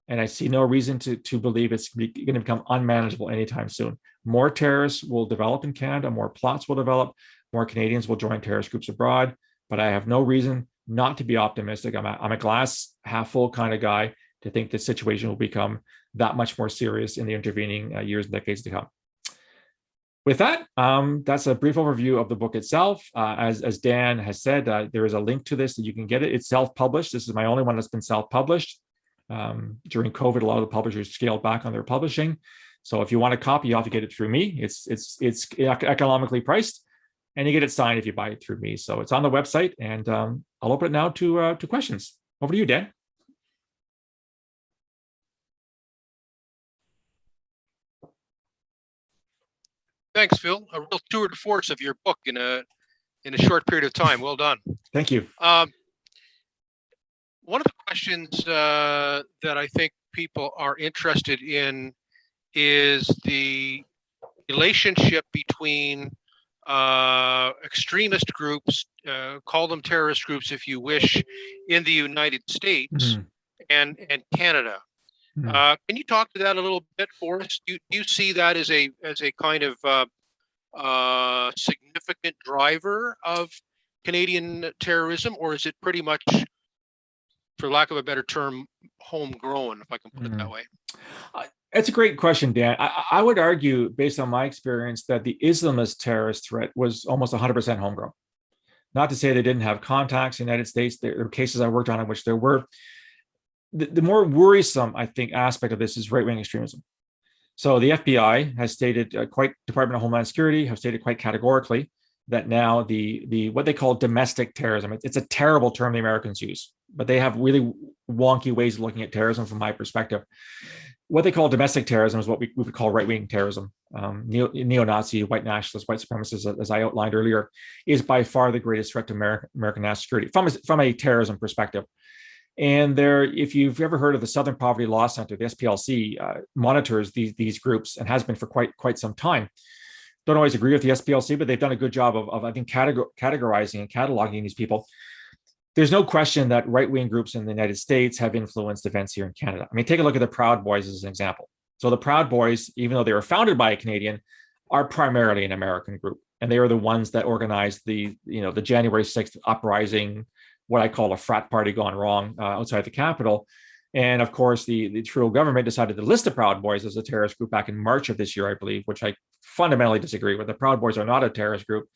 And I see no reason to believe it's going to become unmanageable anytime soon. More terrorists will develop in Canada, more plots will develop, more Canadians will join terrorist groups abroad. But I have no reason not to be optimistic. I'm a glass half full kind of guy to think the situation will become that much more serious in the intervening years and decades to come. With that, that's a brief overview of the book itself. As Dan has said, there is a link to this that you can get it. It's self-published. This is my only one that's been self-published. During COVID, a lot of the publishers scaled back on their publishing. So if you want a copy, you have to get it through me. It's economically priced, and you get it signed if you buy it through me. So it's on the website, and I'll open it now to questions. Over to you, Dan. Thanks, Phil. A real tour de force of your book in a short period of time. Well done. Thank you. One of the questions that I think people are interested in is the relationship between extremist groups, call them terrorist groups if you wish, in the United States and Canada. Can you talk to that a little bit for us? Do you see that as a kind of significant driver of Canadian terrorism, or is it pretty much, for lack of a better term, homegrown, if I can put it that way? It's a great question, Dan. I would argue, based on my experience, that the Islamist terrorist threat was almost 100% homegrown. Not to say they didn't have contacts in the United States. There are cases I worked on in which there were. The more worrisome, I think, aspect of this is right-wing extremism. So the FBI has stated, Department of Homeland Security have stated quite categorically that now the what they call domestic terrorism, it's a terrible term the Americans use, but they have really wonky ways of looking at terrorism from my perspective. What they call domestic terrorism is what we would call right-wing terrorism. Neo-Nazi, white nationalists, white supremacists, as I outlined earlier, is by far the greatest threat to American national security from a terrorism perspective. And there, if you've ever heard of the Southern Poverty Law Center, the SPLC monitors these groups and has been for quite some time. Don't always agree with the SPLC, but they've done a good job of I think, categorizing and cataloging these people. There's no question that right-wing groups in the United States have influenced events here in Canada. I mean, take a look at the Proud Boys as an example. So the Proud Boys, even though they were founded by a Canadian, are primarily an American group. And they are the ones that organized the January 6th uprising, what I call a frat party gone wrong outside the Capitol. And of course, the Trudeau government decided to list the Proud Boys as a terrorist group back in March of this year, I believe, which I fundamentally disagree with. The Proud Boys are not a terrorist group.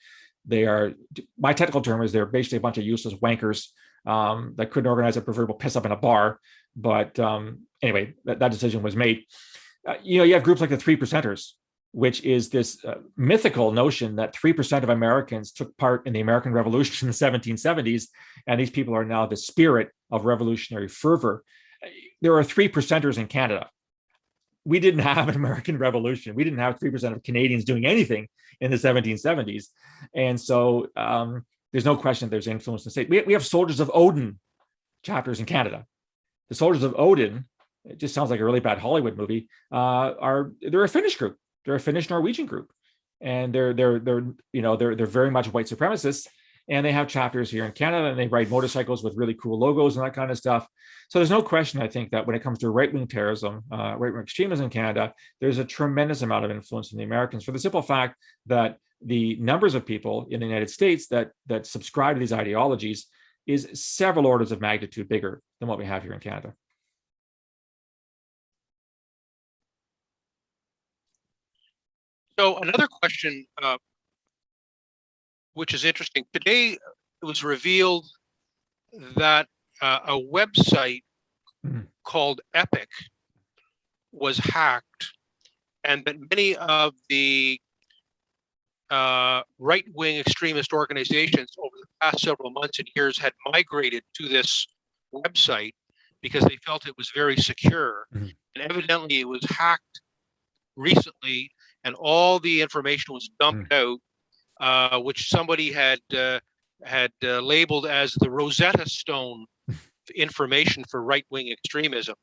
They are, my technical term is they're basically a bunch of useless wankers that couldn't organize a proverbial piss up in a bar. But anyway, that decision was made. You have groups like the 3%ers, which is this mythical notion that 3% of Americans took part in the American Revolution in the 1770s, and these people are now the spirit of revolutionary fervor. There are 3%ers in Canada. We didn't have an American Revolution. We didn't have 3% of Canadians doing anything in the 1770s. And so there's no question that there's influence in the state. We have Soldiers of Odin chapters in Canada. The Soldiers of Odin, it just sounds like a really bad Hollywood movie, they're a Finnish group. They're a Finnish Norwegian group, and they're very much white supremacists, and they have chapters here in Canada, and they ride motorcycles with really cool logos and that kind of stuff. So there's no question, I think, that when it comes to right-wing terrorism, right-wing extremism in Canada, there's a tremendous amount of influence from the Americans, for the simple fact that the numbers of people in the United States that subscribe to these ideologies is several orders of magnitude bigger than what we have here in Canada. So another question, which is interesting. Today, it was revealed that a website called Epic was hacked, and that many of the right-wing extremist organizations over the past several months and years had migrated to this website because they felt it was very secure. And evidently it was hacked recently, and all the information was dumped out, which somebody had labeled as the Rosetta Stone information for right-wing extremism.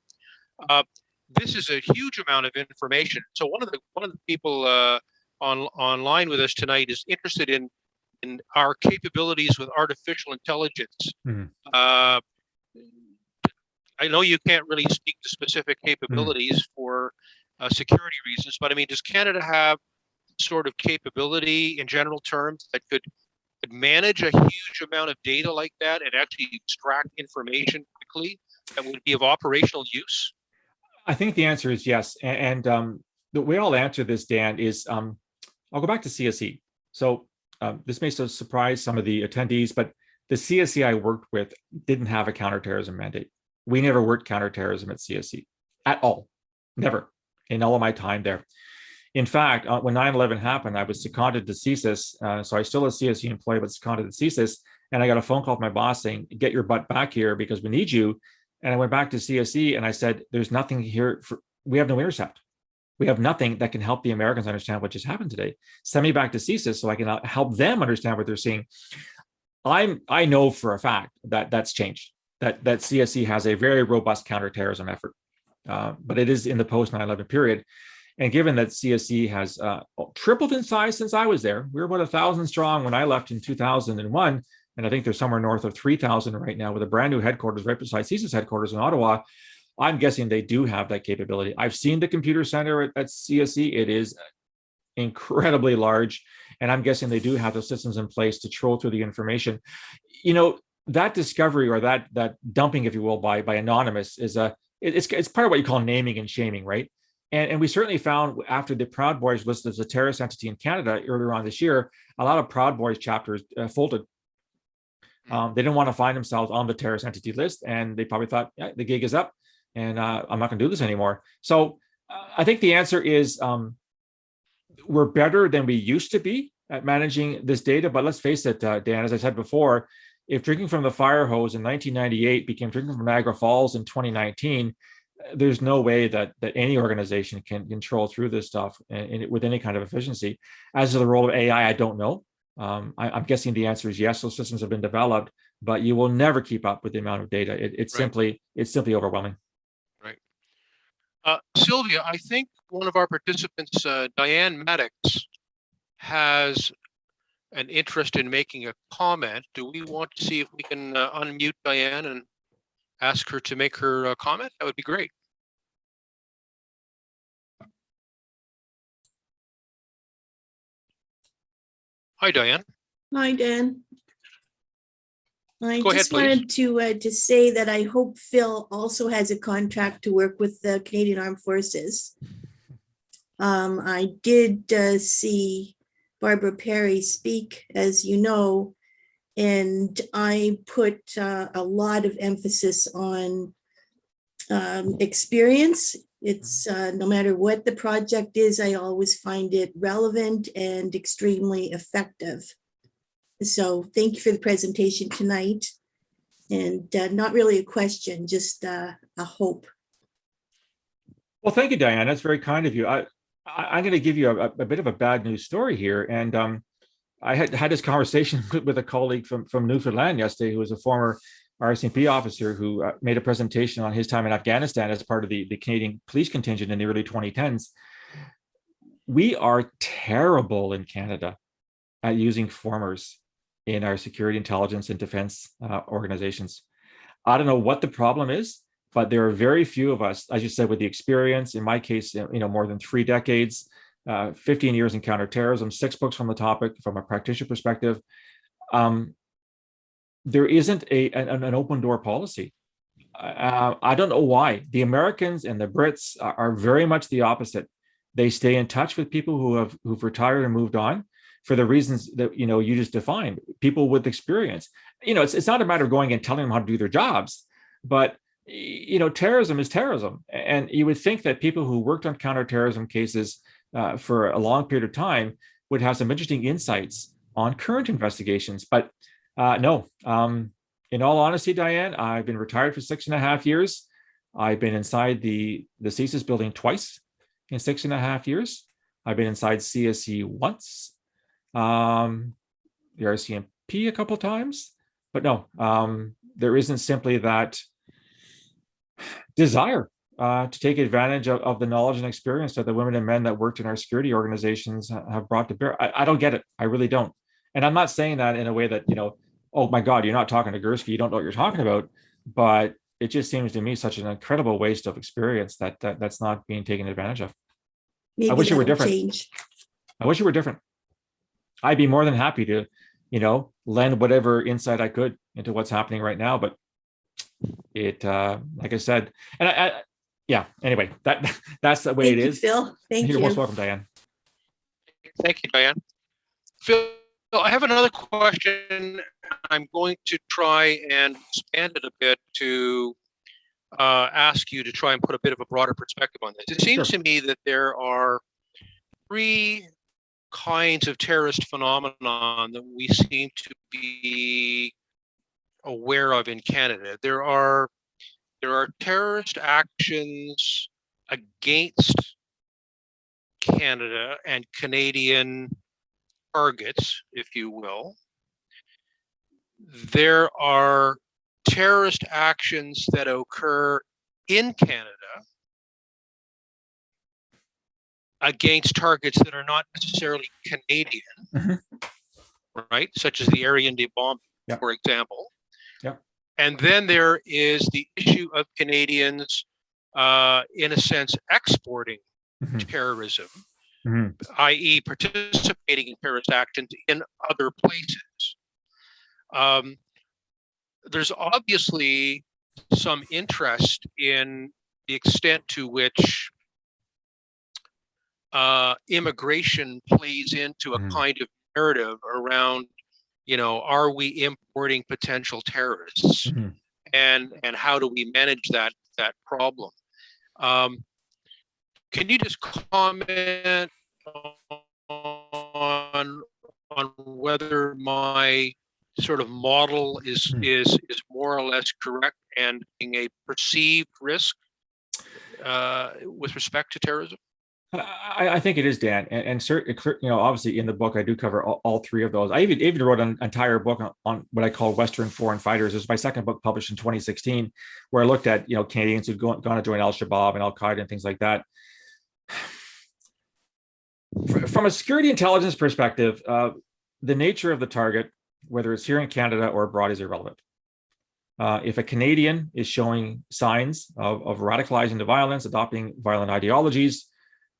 This is a huge amount of information. So one of the people online with us tonight is interested in our capabilities with artificial intelligence. Mm-hmm. I know you can't really speak to specific capabilities for security reasons, but I mean, does Canada have sort of capability in general terms that could manage a huge amount of data like that and actually extract information quickly that would be of operational use? I think the answer is yes. And the way I'll answer this, Dan, is I'll go back to CSE. So this may surprise some of the attendees, but the CSE I worked with didn't have a counterterrorism mandate. We never worked counterterrorism at CSE at all, never, in all of my time there. In fact, when 9/11 happened, I was seconded to CSIS. So I still a CSE employee, but seconded to CSIS. And I got a phone call from my boss saying, get your butt back here because we need you. And I went back to CSE and I said, there's nothing here. We have no intercept. We have nothing that can help the Americans understand what just happened today. Send me back to CSIS so I can help them understand what they're seeing. I know for a fact that that's changed, that CSE has a very robust counterterrorism effort, but it is in the post 9/11 period. And given that CSE has tripled in size since I was there, we were about 1,000 strong when I left in 2001. And I think they're somewhere north of 3,000 right now with a brand new headquarters right beside CSIS headquarters in Ottawa. I'm guessing they do have that capability. I've seen the computer center at CSE. It is incredibly large. And I'm guessing they do have the systems in place to troll through the information. You know, that discovery or that dumping, if you will, by Anonymous is it's part of what you call naming and shaming, right? And we certainly found after the Proud Boys listed as a terrorist entity in Canada earlier on this year, a lot of Proud Boys chapters folded. They didn't want to find themselves on the terrorist entity list, and they probably thought, yeah, the gig is up, and I'm not going to do this anymore. So I think the answer is we're better than we used to be at managing this data. But let's face it, Dan, as I said before, if drinking from the fire hose in 1998 became drinking from Niagara Falls in 2019, there's no way that any organization can control through this stuff with any kind of efficiency. As to the role of AI, I don't know. I'm guessing the answer is yes. Those systems have been developed, but you will never keep up with the amount of data. It's simply overwhelming. Right. Sylvia, I think one of our participants, Diane Maddox, has an interest in making a comment. Do we want to see if we can unmute Diane and ask her to make her comment? That would be great. Hi, Diane. Hi, Dan. I Go just ahead, wanted to say that I hope Phil also has a contract to work with the Canadian Armed Forces. I did see Barbara Perry speak, as you know, and I put a lot of emphasis on experience. It's no matter what the project is, I always find it relevant and extremely effective. So thank you for the presentation tonight. And not really a question, just a hope. Well, thank you, Diane. That's very kind of you. I'm going to give you a bit of a bad news story here. And I had this conversation with a colleague from Newfoundland yesterday, who was a former Rcmi officer who made a presentation on his time in Afghanistan as part of the Canadian police contingent in the early 2010s. We are terrible in Canada at using formers in our security, intelligence, and defense organizations. I don't know what the problem is, but there are very few of us, as you said, with the experience. In my case, more than 3 decades, 15 years in counterterrorism, 6 books from the topic from a practitioner perspective. There isn't an open door policy. I don't know why. The Americans and the Brits are very much the opposite. They stay in touch with people who've retired and moved on for the reasons that you just defined. People with experience. It's not a matter of going and telling them how to do their jobs, but terrorism is terrorism, and you would think that people who worked on counterterrorism cases for a long period of time would have some interesting insights on current investigations, but no. In all honesty, Diane, I've been retired for 6.5 years. I've been inside the CSIS building twice in 6.5 years. I've been inside CSE once. The Rcmi pee a couple times, but no, there isn't simply that desire to take advantage of the knowledge and experience that the women and men that worked in our security organizations have brought to bear. I don't get it. I really don't. And I'm not saying that in a way that, oh my God, you're not talking to Gurski, you don't know what you're talking about. But it just seems to me such an incredible waste of experience that's not being taken advantage of. Maybe I wish it were that'll different. change. I wish it were different. I'd be more than happy to, lend whatever insight I could into what's happening right now. But it, like I said, and anyway, that's the way Thank it you, is. Phil. Thank You're you. most welcome, Diane. Thank you, Diane. Phil, I have another question. I'm going to try and expand it a bit to ask you to try and put a bit of a broader perspective on this. It seems to me that there are three kinds of terrorist phenomenon that we seem to be aware of in Canada. There are terrorist actions against Canada and Canadian targets, if you will. There are terrorist actions that occur in Canada against targets that are not necessarily Canadian, right? Such as the Area de bombing, for example. And then there is the issue of Canadians, in a sense, exporting terrorism, i.e. participating in terrorist actions in other places. There's obviously some interest in the extent to which immigration plays into a kind of narrative around, are we importing potential terrorists, and how do we manage that problem? Can you just comment on whether my sort of model is more or less correct and being a perceived risk with respect to terrorism? I think it is, Dan, and certainly, obviously in the book I do cover all three of those. I even wrote an entire book on what I call Western foreign fighters. It was my second book, published in 2016, where I looked at Canadians who'd gone to join Al-Shabaab and Al-Qaeda and things like that. From a security intelligence perspective, the nature of the target, whether it's here in Canada or abroad, is irrelevant. If a Canadian is showing signs of radicalizing to violence, adopting violent ideologies,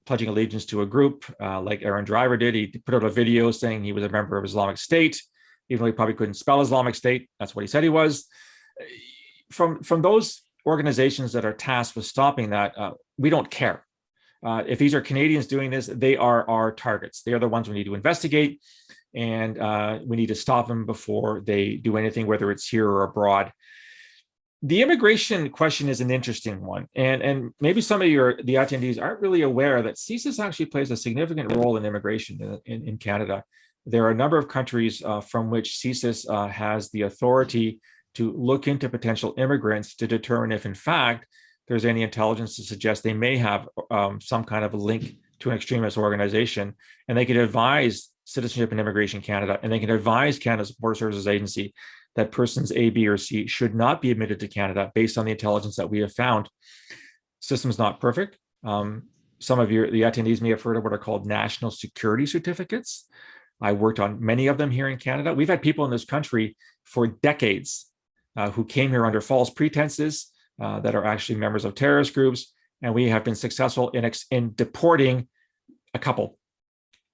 pledging allegiance to a group, like Aaron Driver did. He put out a video saying he was a member of Islamic State, even though he probably couldn't spell Islamic State. That's what he said he was. From those organizations that are tasked with stopping that, we don't care. If these are Canadians doing this, they are our targets. They are the ones we need to investigate, and we need to stop them before they do anything, whether it's here or abroad. The immigration question is an interesting one, and maybe some of the attendees aren't really aware that CSIS actually plays a significant role in immigration in Canada. There are a number of countries from which CSIS has the authority to look into potential immigrants to determine if, in fact, there's any intelligence to suggest they may have some kind of a link to an extremist organization, and they can advise Citizenship and Immigration Canada, and they can advise Canada's Border Services Agency that persons A, B, or C should not be admitted to Canada based on the intelligence that we have found. System's not perfect. Some of the attendees may have heard of what are called national security certificates. I worked on many of them here in Canada. We've had people in this country for decades who came here under false pretenses that are actually members of terrorist groups, and we have been successful in deporting a couple.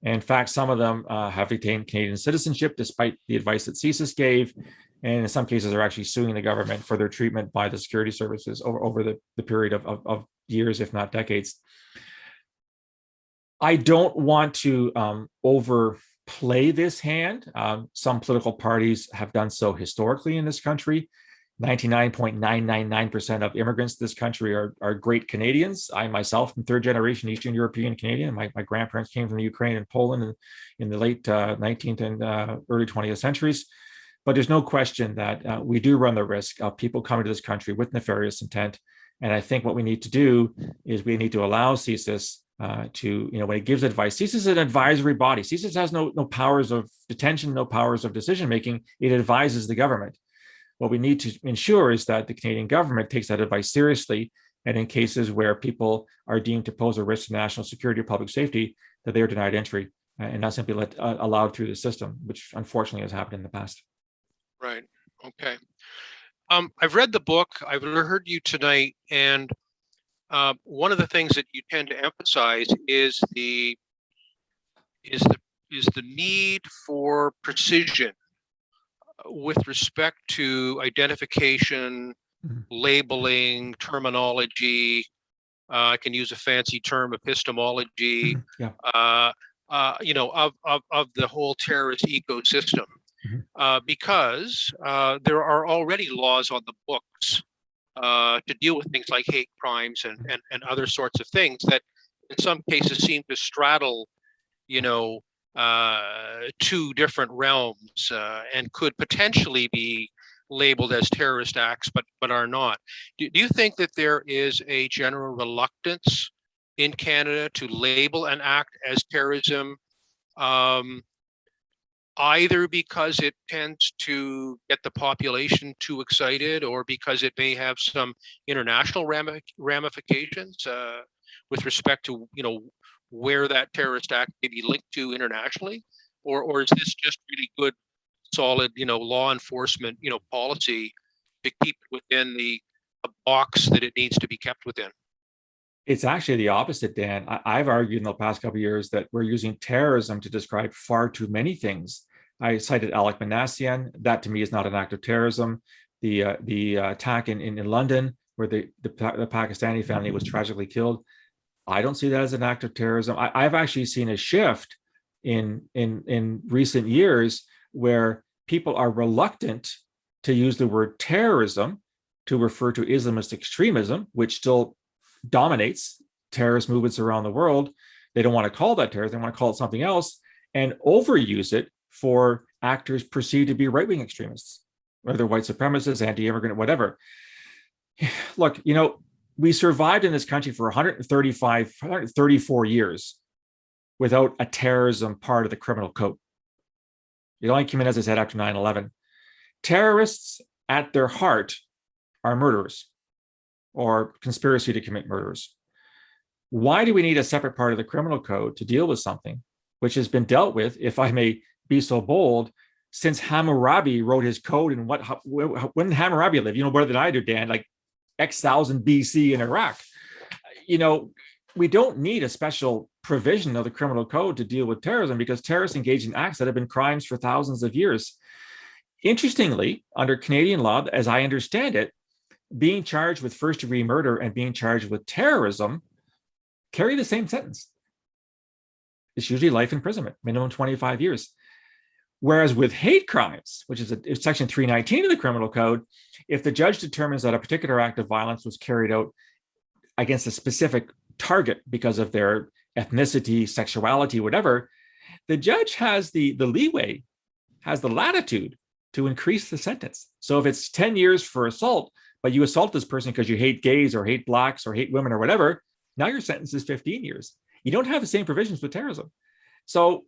In fact, some of them have retained Canadian citizenship despite the advice that CSIS gave, and in some cases are actually suing the government for their treatment by the security services over the period of years, if not decades. I don't want to overplay this hand. Some political parties have done so historically in this country. 99.999% of immigrants to this country are great Canadians. I myself am third generation Eastern European Canadian. My grandparents came from the Ukraine and Poland in the late 19th and early 20th centuries. But there's no question that we do run the risk of people coming to this country with nefarious intent. And I think what we need to do is we need to allow CSIS to, when it gives advice. CSIS is an advisory body. CSIS has no powers of detention, no powers of decision making. It advises the government. What we need to ensure is that the Canadian government takes that advice seriously, and in cases where people are deemed to pose a risk to national security or public safety, that they are denied entry and not simply allowed through the system, which unfortunately has happened in the past. Right. Okay. I've read the book. I've heard you tonight, and one of the things that you tend to emphasize is the need for precision with respect to identification, labeling, terminology. I can use a fancy term, epistemology. Yeah. Of the whole terrorist ecosystem, because there are already laws on the books to deal with things like hate crimes and other sorts of things that in some cases seem to straddle, two different realms and could potentially be labeled as terrorist acts, but are not. Do you think that there is a general reluctance in Canada to label an act as terrorism, either because it tends to get the population too excited, or because it may have some international ramifications with respect to where that terrorist act may be linked to internationally, or is this just really good, solid law enforcement policy to keep it within the box that it needs to be kept within? It's actually the opposite, Dan. I've argued in the past couple of years that we're using terrorism to describe far too many things. I cited Alec Manassian. That to me is not an act of terrorism. The attack in London, where the Pakistani family was tragically killed, I don't see that as an act of terrorism. I've actually seen a shift in recent years where people are reluctant to use the word terrorism to refer to Islamist extremism, which still dominates terrorist movements around the world. They don't want to call that terrorism. They want to call it something else, and overuse it for actors perceived to be right-wing extremists, whether white supremacists, anti-immigrant, whatever. Look, we survived in this country for 134 years without a terrorism part of the criminal code. It only came in, as I said, after 9/11. Terrorists at their heart are murderers or conspiracy to commit murders. Why do we need a separate part of the criminal code to deal with something which has been dealt with, if I may be so bold, since Hammurabi wrote his code? And when did Hammurabi live? Better than I do, Dan, like X thousand BC in Iraq. We don't need a special provision of the criminal code to deal with terrorism, because terrorists engage in acts that have been crimes for thousands of years. Interestingly, under Canadian law, as I understand it, being charged with first-degree murder and being charged with terrorism carry the same sentence. It's usually life imprisonment, minimum 25 years. Whereas with hate crimes, which is Section 319 of the Criminal Code, if the judge determines that a particular act of violence was carried out against a specific target because of their ethnicity, sexuality, whatever, the judge has the leeway, has the latitude to increase the sentence. So if it's 10 years for assault, but you assault this person because you hate gays or hate blacks or hate women or whatever, now your sentence is 15 years. You don't have the same provisions with terrorism. So,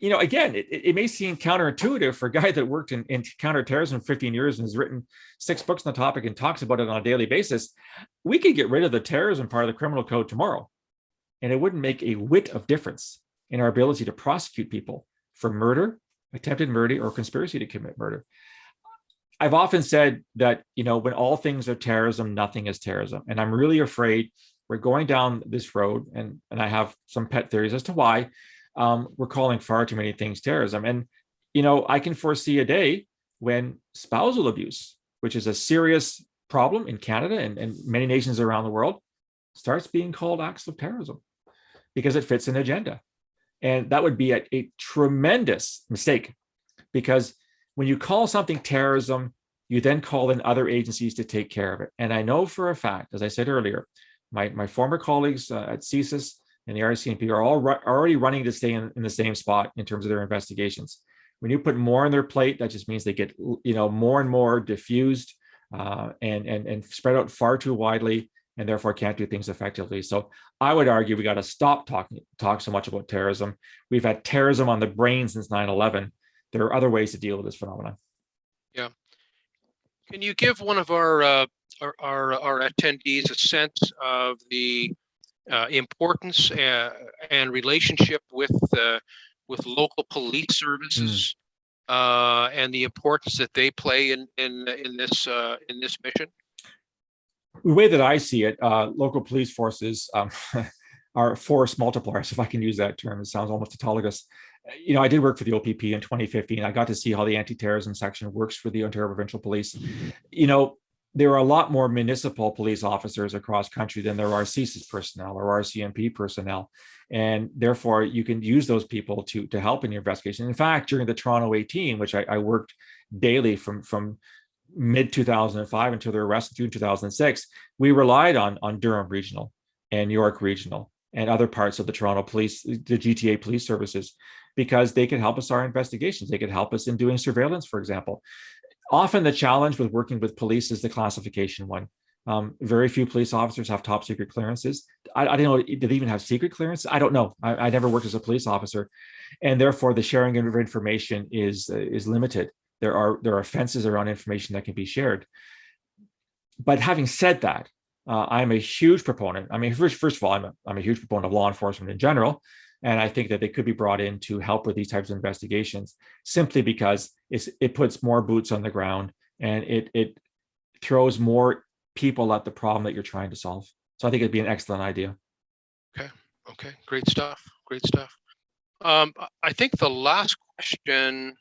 again, it may seem counterintuitive for a guy that worked in counterterrorism for 15 years and has written 6 books on the topic and talks about it on a daily basis. We could get rid of the terrorism part of the criminal code tomorrow, and it wouldn't make a whit of difference in our ability to prosecute people for murder, attempted murder, or conspiracy to commit murder. I've often said that, when all things are terrorism, nothing is terrorism. And I'm really afraid we're going down this road, and I have some pet theories as to why we're calling far too many things terrorism. And, I can foresee a day when spousal abuse, which is a serious problem in Canada and many nations around the world, starts being called acts of terrorism because it fits an agenda. And that would be a tremendous mistake, because when you call something terrorism, you then call in other agencies to take care of it. And I know for a fact, as I said earlier, my former colleagues at CSIS and the RCMP are already running to stay in the same spot in terms of their investigations. When you put more on their plate, that just means they get more and more diffused and spread out far too widely. and therefore can't do things effectively. So I would argue we got to stop talk so much about terrorism. We've had terrorism on the brain since 9/11. There are other ways to deal with this phenomenon. Yeah. Can you give one of our attendees a sense of the importance and relationship with local police services and the importance that they play in this mission? The way that I see it, local police forces are force multipliers, if I can use that term. It sounds almost tautologous. You know, I did work for the OPP in 2015. I got to see how the anti-terrorism section works for the Ontario Provincial Police. You know, there are a lot more municipal police officers across country than there are CSIS personnel or RCMP personnel. And therefore, you can use those people to help in your investigation. In fact, during the Toronto 18, which I worked daily from mid-2005 until their arrest in June 2006, we relied on Durham Regional and York Regional and other parts of the Toronto Police, the GTA police services, because they could help us our investigations. They could help us in doing surveillance, for example. Often the challenge with working with police is the classification one. Very few police officers have top secret clearances. I don't know, do they even have secret clearance? I don't know. I never worked as a police officer. And therefore the sharing of information is limited. There are fences around information that can be shared. But having said that, I'm a huge proponent. I mean, first of all, I'm a huge proponent of law enforcement in general. And I think that they could be brought in to help with these types of investigations simply because it puts more boots on the ground and it throws more people at the problem that you're trying to solve. So I think it'd be an excellent idea. Okay, great stuff. I think the last question,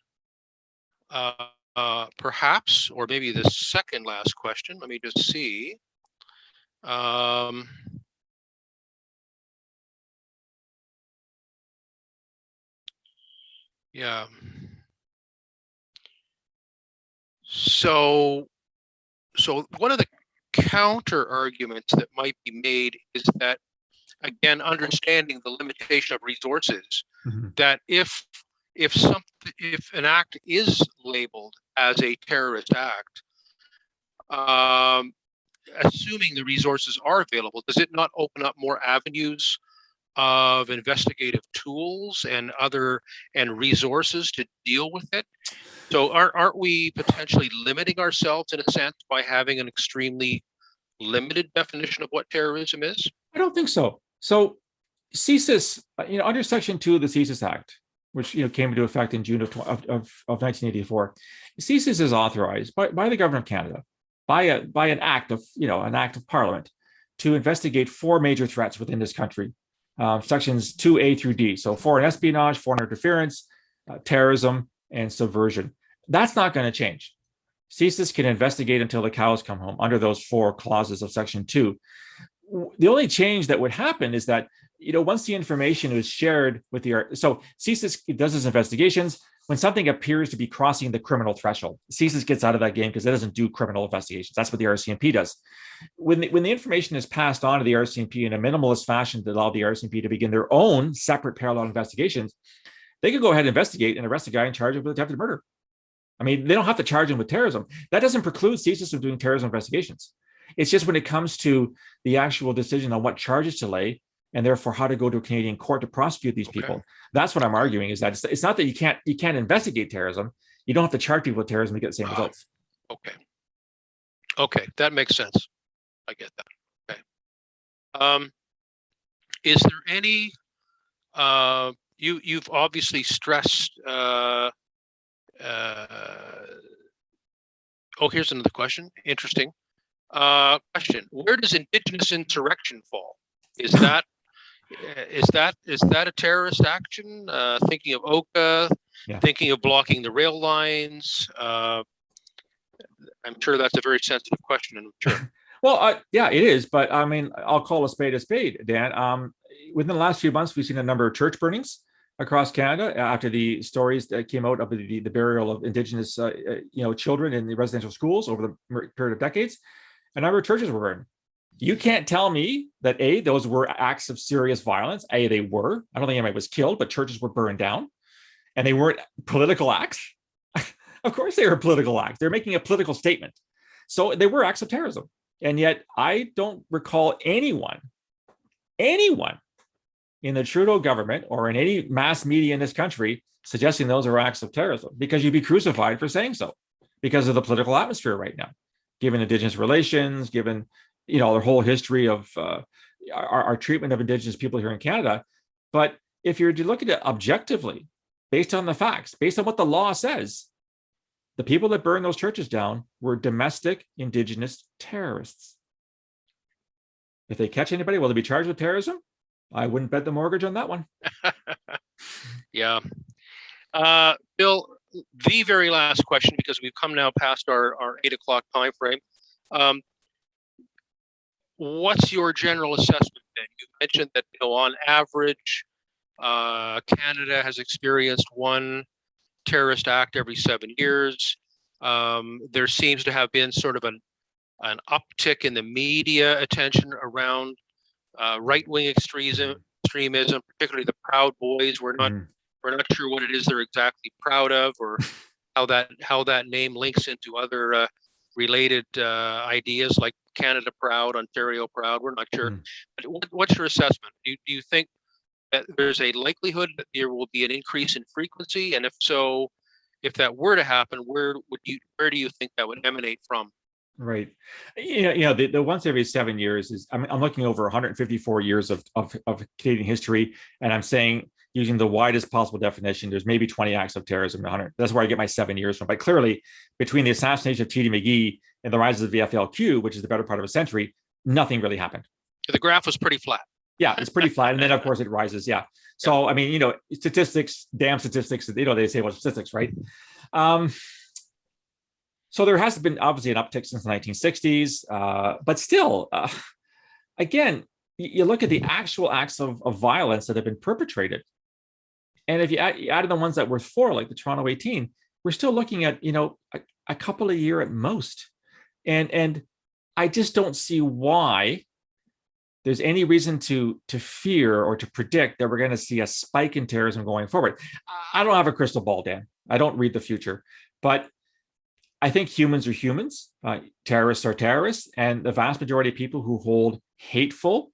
perhaps, or maybe the second last question, let me just see. Yeah. So one of the counter arguments that might be made is that, again, understanding the limitation of resources, that if an act is labeled as a terrorist act, assuming the resources are available, does it not open up more avenues of investigative tools and resources to deal with it? So aren't we potentially limiting ourselves in a sense by having an extremely limited definition of what terrorism is? I don't think so. So CSIS, under Section 2 of the CSIS Act, which came into effect in June of 1984, CSIS is authorized by the government of Canada by an act of Parliament to investigate 4 major threats within this country. Sections 2A through D. So foreign espionage, foreign interference, terrorism, and subversion. That's not going to change. CSIS can investigate until the cows come home under those 4 clauses of Section 2. The only change that would happen is that, once the information is shared with so CSIS does its investigations when something appears to be crossing the criminal threshold. CSIS gets out of that game because it doesn't do criminal investigations. That's what the RCMP does. When the information is passed on to the RCMP in a minimalist fashion to allow the RCMP to begin their own separate parallel investigations, they could go ahead and investigate and arrest a guy in charge of attempted murder. I mean, they don't have to charge him with terrorism. That doesn't preclude CSIS from doing terrorism investigations. It's just when it comes to the actual decision on what charges to lay and therefore how to go to a Canadian court to prosecute these people. That's what I'm arguing, is that it's not that you can't investigate terrorism. You don't have to charge people with terrorism to get the same results. Okay, that makes sense. I get that. Okay. Is there any, you've obviously stressed, here's another question. Interesting. Question: where does Indigenous insurrection fall? Is that a terrorist action? Thinking of Oka, thinking of blocking the rail lines. I'm sure that's a very sensitive question. I'm sure. Well, yeah, it is. But I mean, I'll call a spade, Dan. Within the last few months, we've seen a number of church burnings across Canada after the stories that came out of the burial of Indigenous children in the residential schools over the period of decades. A number of churches were burned. You can't tell me that those were acts of serious violence. They were. I don't think anybody was killed, but churches were burned down, and they weren't political acts. Of course, they were political acts. They're making a political statement, so they were acts of terrorism. And yet I don't recall anyone in the Trudeau government or in any mass media in this country suggesting those are acts of terrorism, because you'd be crucified for saying so because of the political atmosphere right now, given Indigenous relations, given, their whole history of our treatment of Indigenous people here in Canada. But if you're to look at it objectively, based on the facts, based on what the law says, the people that burned those churches down were domestic Indigenous terrorists. If they catch anybody, will they be charged with terrorism? I wouldn't bet the mortgage on that one. Yeah. Bill, the very last question, because we've come now past our 8 o'clock time frame. What's your general assessment then? You mentioned that, on average, Canada has experienced one terrorist act every 7 years. There seems to have been sort of an uptick in the media attention around right-wing extremism, particularly the Proud Boys. We're not sure what it is they're exactly proud of, or how that name links into other related ideas like Canada Proud, Ontario Proud. We're not sure. But what's your assessment? Do you think that there's a likelihood that there will be an increase in frequency? And if so, if that were to happen, where do you think that would emanate from? Right. The once every 7 years is, I'm looking over 154 years of Canadian history, and I'm saying, using the widest possible definition, there's maybe 20 acts of terrorism in 100. That's where I get my 7 years from. But clearly, between the assassination of T.D. McGee and the rise of the VFLQ, which is the better part of a century, nothing really happened. The graph was pretty flat. Yeah, it's pretty flat. And then, of course, it rises. Yeah. So, I mean, statistics, damn statistics, they say, well, statistics, right? So there has been obviously an uptick since the 1960s, but still, again, you look at the actual acts of violence that have been perpetrated. And if you add in the ones that were for, like the Toronto 18, we're still looking at, a couple a year at most. And I just don't see why there's any reason to fear or to predict that we're going to see a spike in terrorism going forward. I don't have a crystal ball, Dan. I don't read the future, but I think humans are humans. Terrorists are terrorists. And the vast majority of people who hold hateful,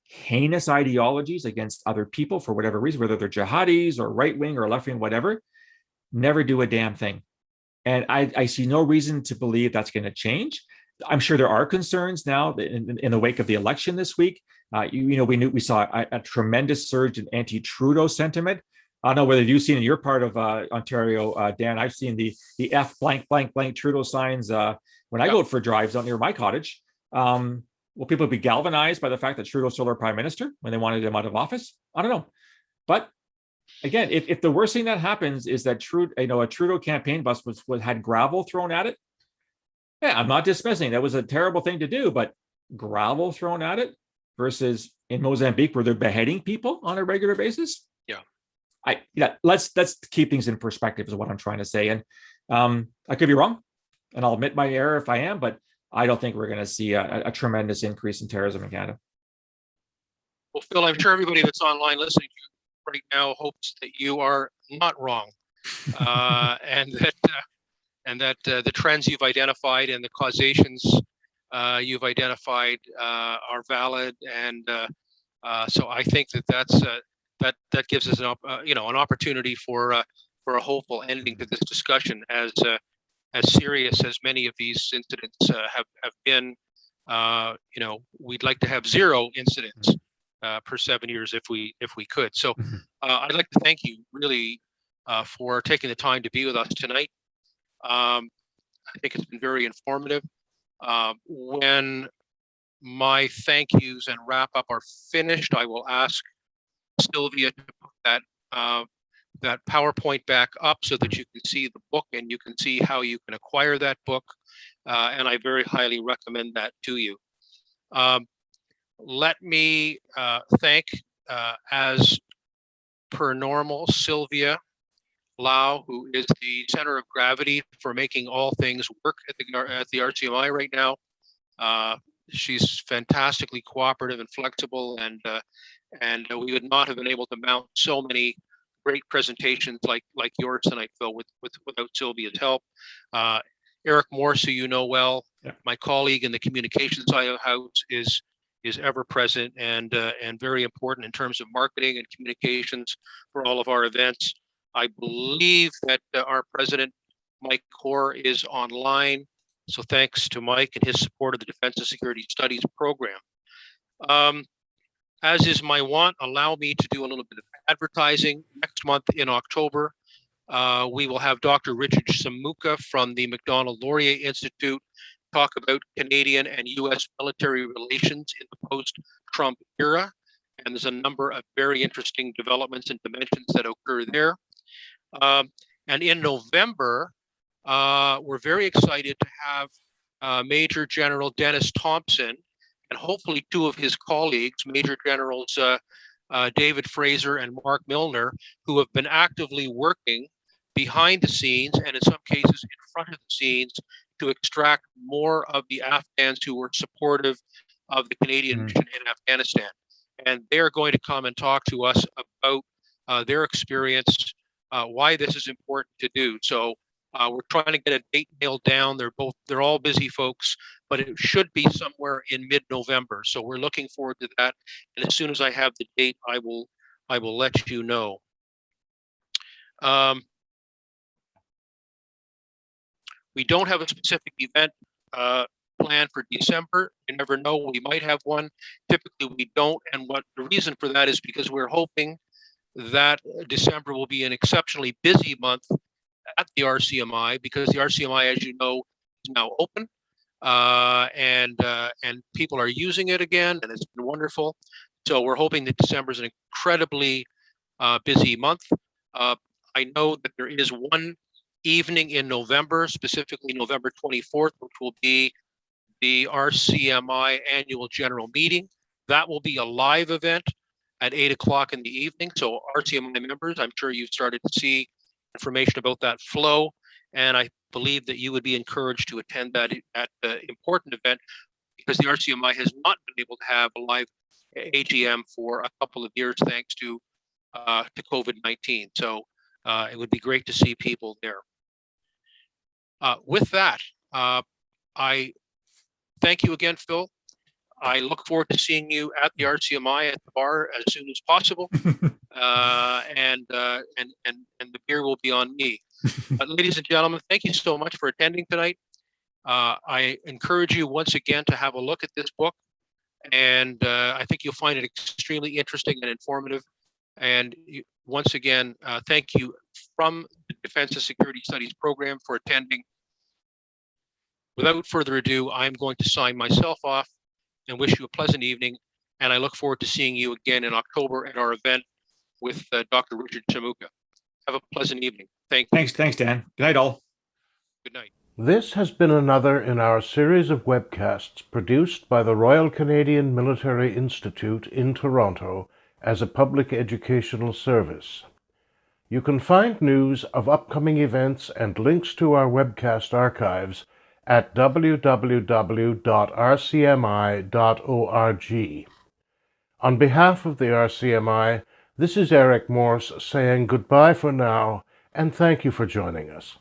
heinous ideologies against other people for whatever reason, whether they're jihadis or right-wing or left-wing, whatever, never do a damn thing. And I see no reason to believe that's going to change. I'm sure there are concerns now in the wake of the election this week. We saw a tremendous surge in anti-Trudeau sentiment. I don't know whether you've seen in your part of Ontario, Dan. I've seen the F blank blank blank Trudeau signs when I go out for drives out near my cottage. Will people be galvanized by the fact that Trudeau's still our prime minister when they wanted him out of office? I don't know. But again, if the worst thing that happens is that a Trudeau campaign bus had gravel thrown at it, yeah, I'm not dismissing. That was a terrible thing to do, but gravel thrown at it versus in Mozambique where they're beheading people on a regular basis. Let's keep things in perspective is what I'm trying to say. And I could be wrong, and I'll admit my error if I am, but I don't think we're going to see a tremendous increase in terrorism in Canada. Well, Phil, I'm sure everybody that's online listening to you right now hopes that you are not wrong, and that the trends you've identified and the causations you've identified are valid. And so I think that gives us an opportunity for a hopeful ending to this discussion, as serious as many of these incidents have been. We'd like to have zero incidents per 7 years if we could. So I'd like to thank you really for taking the time to be with us tonight. I think it's been very informative. When my thank yous and wrap up are finished, I will ask Sylvia to put that PowerPoint back up so that you can see the book and you can see how you can acquire that book. And I very highly recommend that to you. Let me thank, as per normal, Sylvia Lau, who is the center of gravity for making all things work at the RCMI right now. She's fantastically cooperative and flexible, and we would not have been able to mount so many great presentations like yours tonight, Phil, without Sylvia's help. Eric Morse, who you know well, Yeah. My colleague in the communications side of the house is ever present and very important in terms of marketing and communications for all of our events. I believe that our president, Mike Hoare, is online. So thanks to Mike and his support of the Defense and Security Studies program. As is my wont, allow me to do a little bit of advertising. Next month in October, we will have Dr. Richard Samuka from the Macdonald-Laurier Institute talk about Canadian and U.S. military relations in the post-Trump era. And there's a number of very interesting developments and dimensions that occur there. And in November, we're very excited to have Major General Dennis Thompson and hopefully two of his colleagues, Major Generals David Fraser and Mark Milner, who have been actively working behind the scenes and in some cases in front of the scenes to extract more of the Afghans who were supportive of the Canadian mission in Afghanistan. And they're going to come and talk to us about their experience, why this is important to do. So we're trying to get a date nailed down. They're all busy folks, but it should be somewhere in mid-November. So we're looking forward to that. And as soon as I have the date, I will let you know. We don't have a specific event planned for December. You never know, we might have one. Typically we don't. And what the reason for that is because we're hoping that December will be an exceptionally busy month at the RCMI, because the RCMI, as you know, is now open and people are using it again, and it's been wonderful. So we're hoping that December is an incredibly busy month. I know that there is one evening in November, specifically November 24th, which will be the RCMI annual general meeting. That will be a live event at 8 o'clock in the evening. So RCMI members, I'm sure you've started to see information about that flow. And I believe that you would be encouraged to attend that important event, because the RCMI has not been able to have a live AGM for a couple of years thanks to COVID-19. So it would be great to see people there. With that, I thank you again, Phil. I look forward to seeing you at the RCMI at the bar as soon as possible, and the beer will be on me. Ladies and gentlemen, thank you so much for attending tonight. I encourage you once again to have a look at this book, and I think you'll find it extremely interesting and informative. And once again, thank you from the Defense and Security Studies program for attending. Without further ado, I'm going to sign myself off and wish you a pleasant evening. And I look forward to seeing you again in October at our event with Dr. Richard Samuka. Have a pleasant evening. Thank you. Thanks, Dan. Good night, all. Good night. This has been another in our series of webcasts produced by the Royal Canadian Military Institute in Toronto as a public educational service. You can find news of upcoming events and links to our webcast archives at www.rcmi.org. On behalf of the RCMI, this is Eric Morse saying goodbye for now, and thank you for joining us.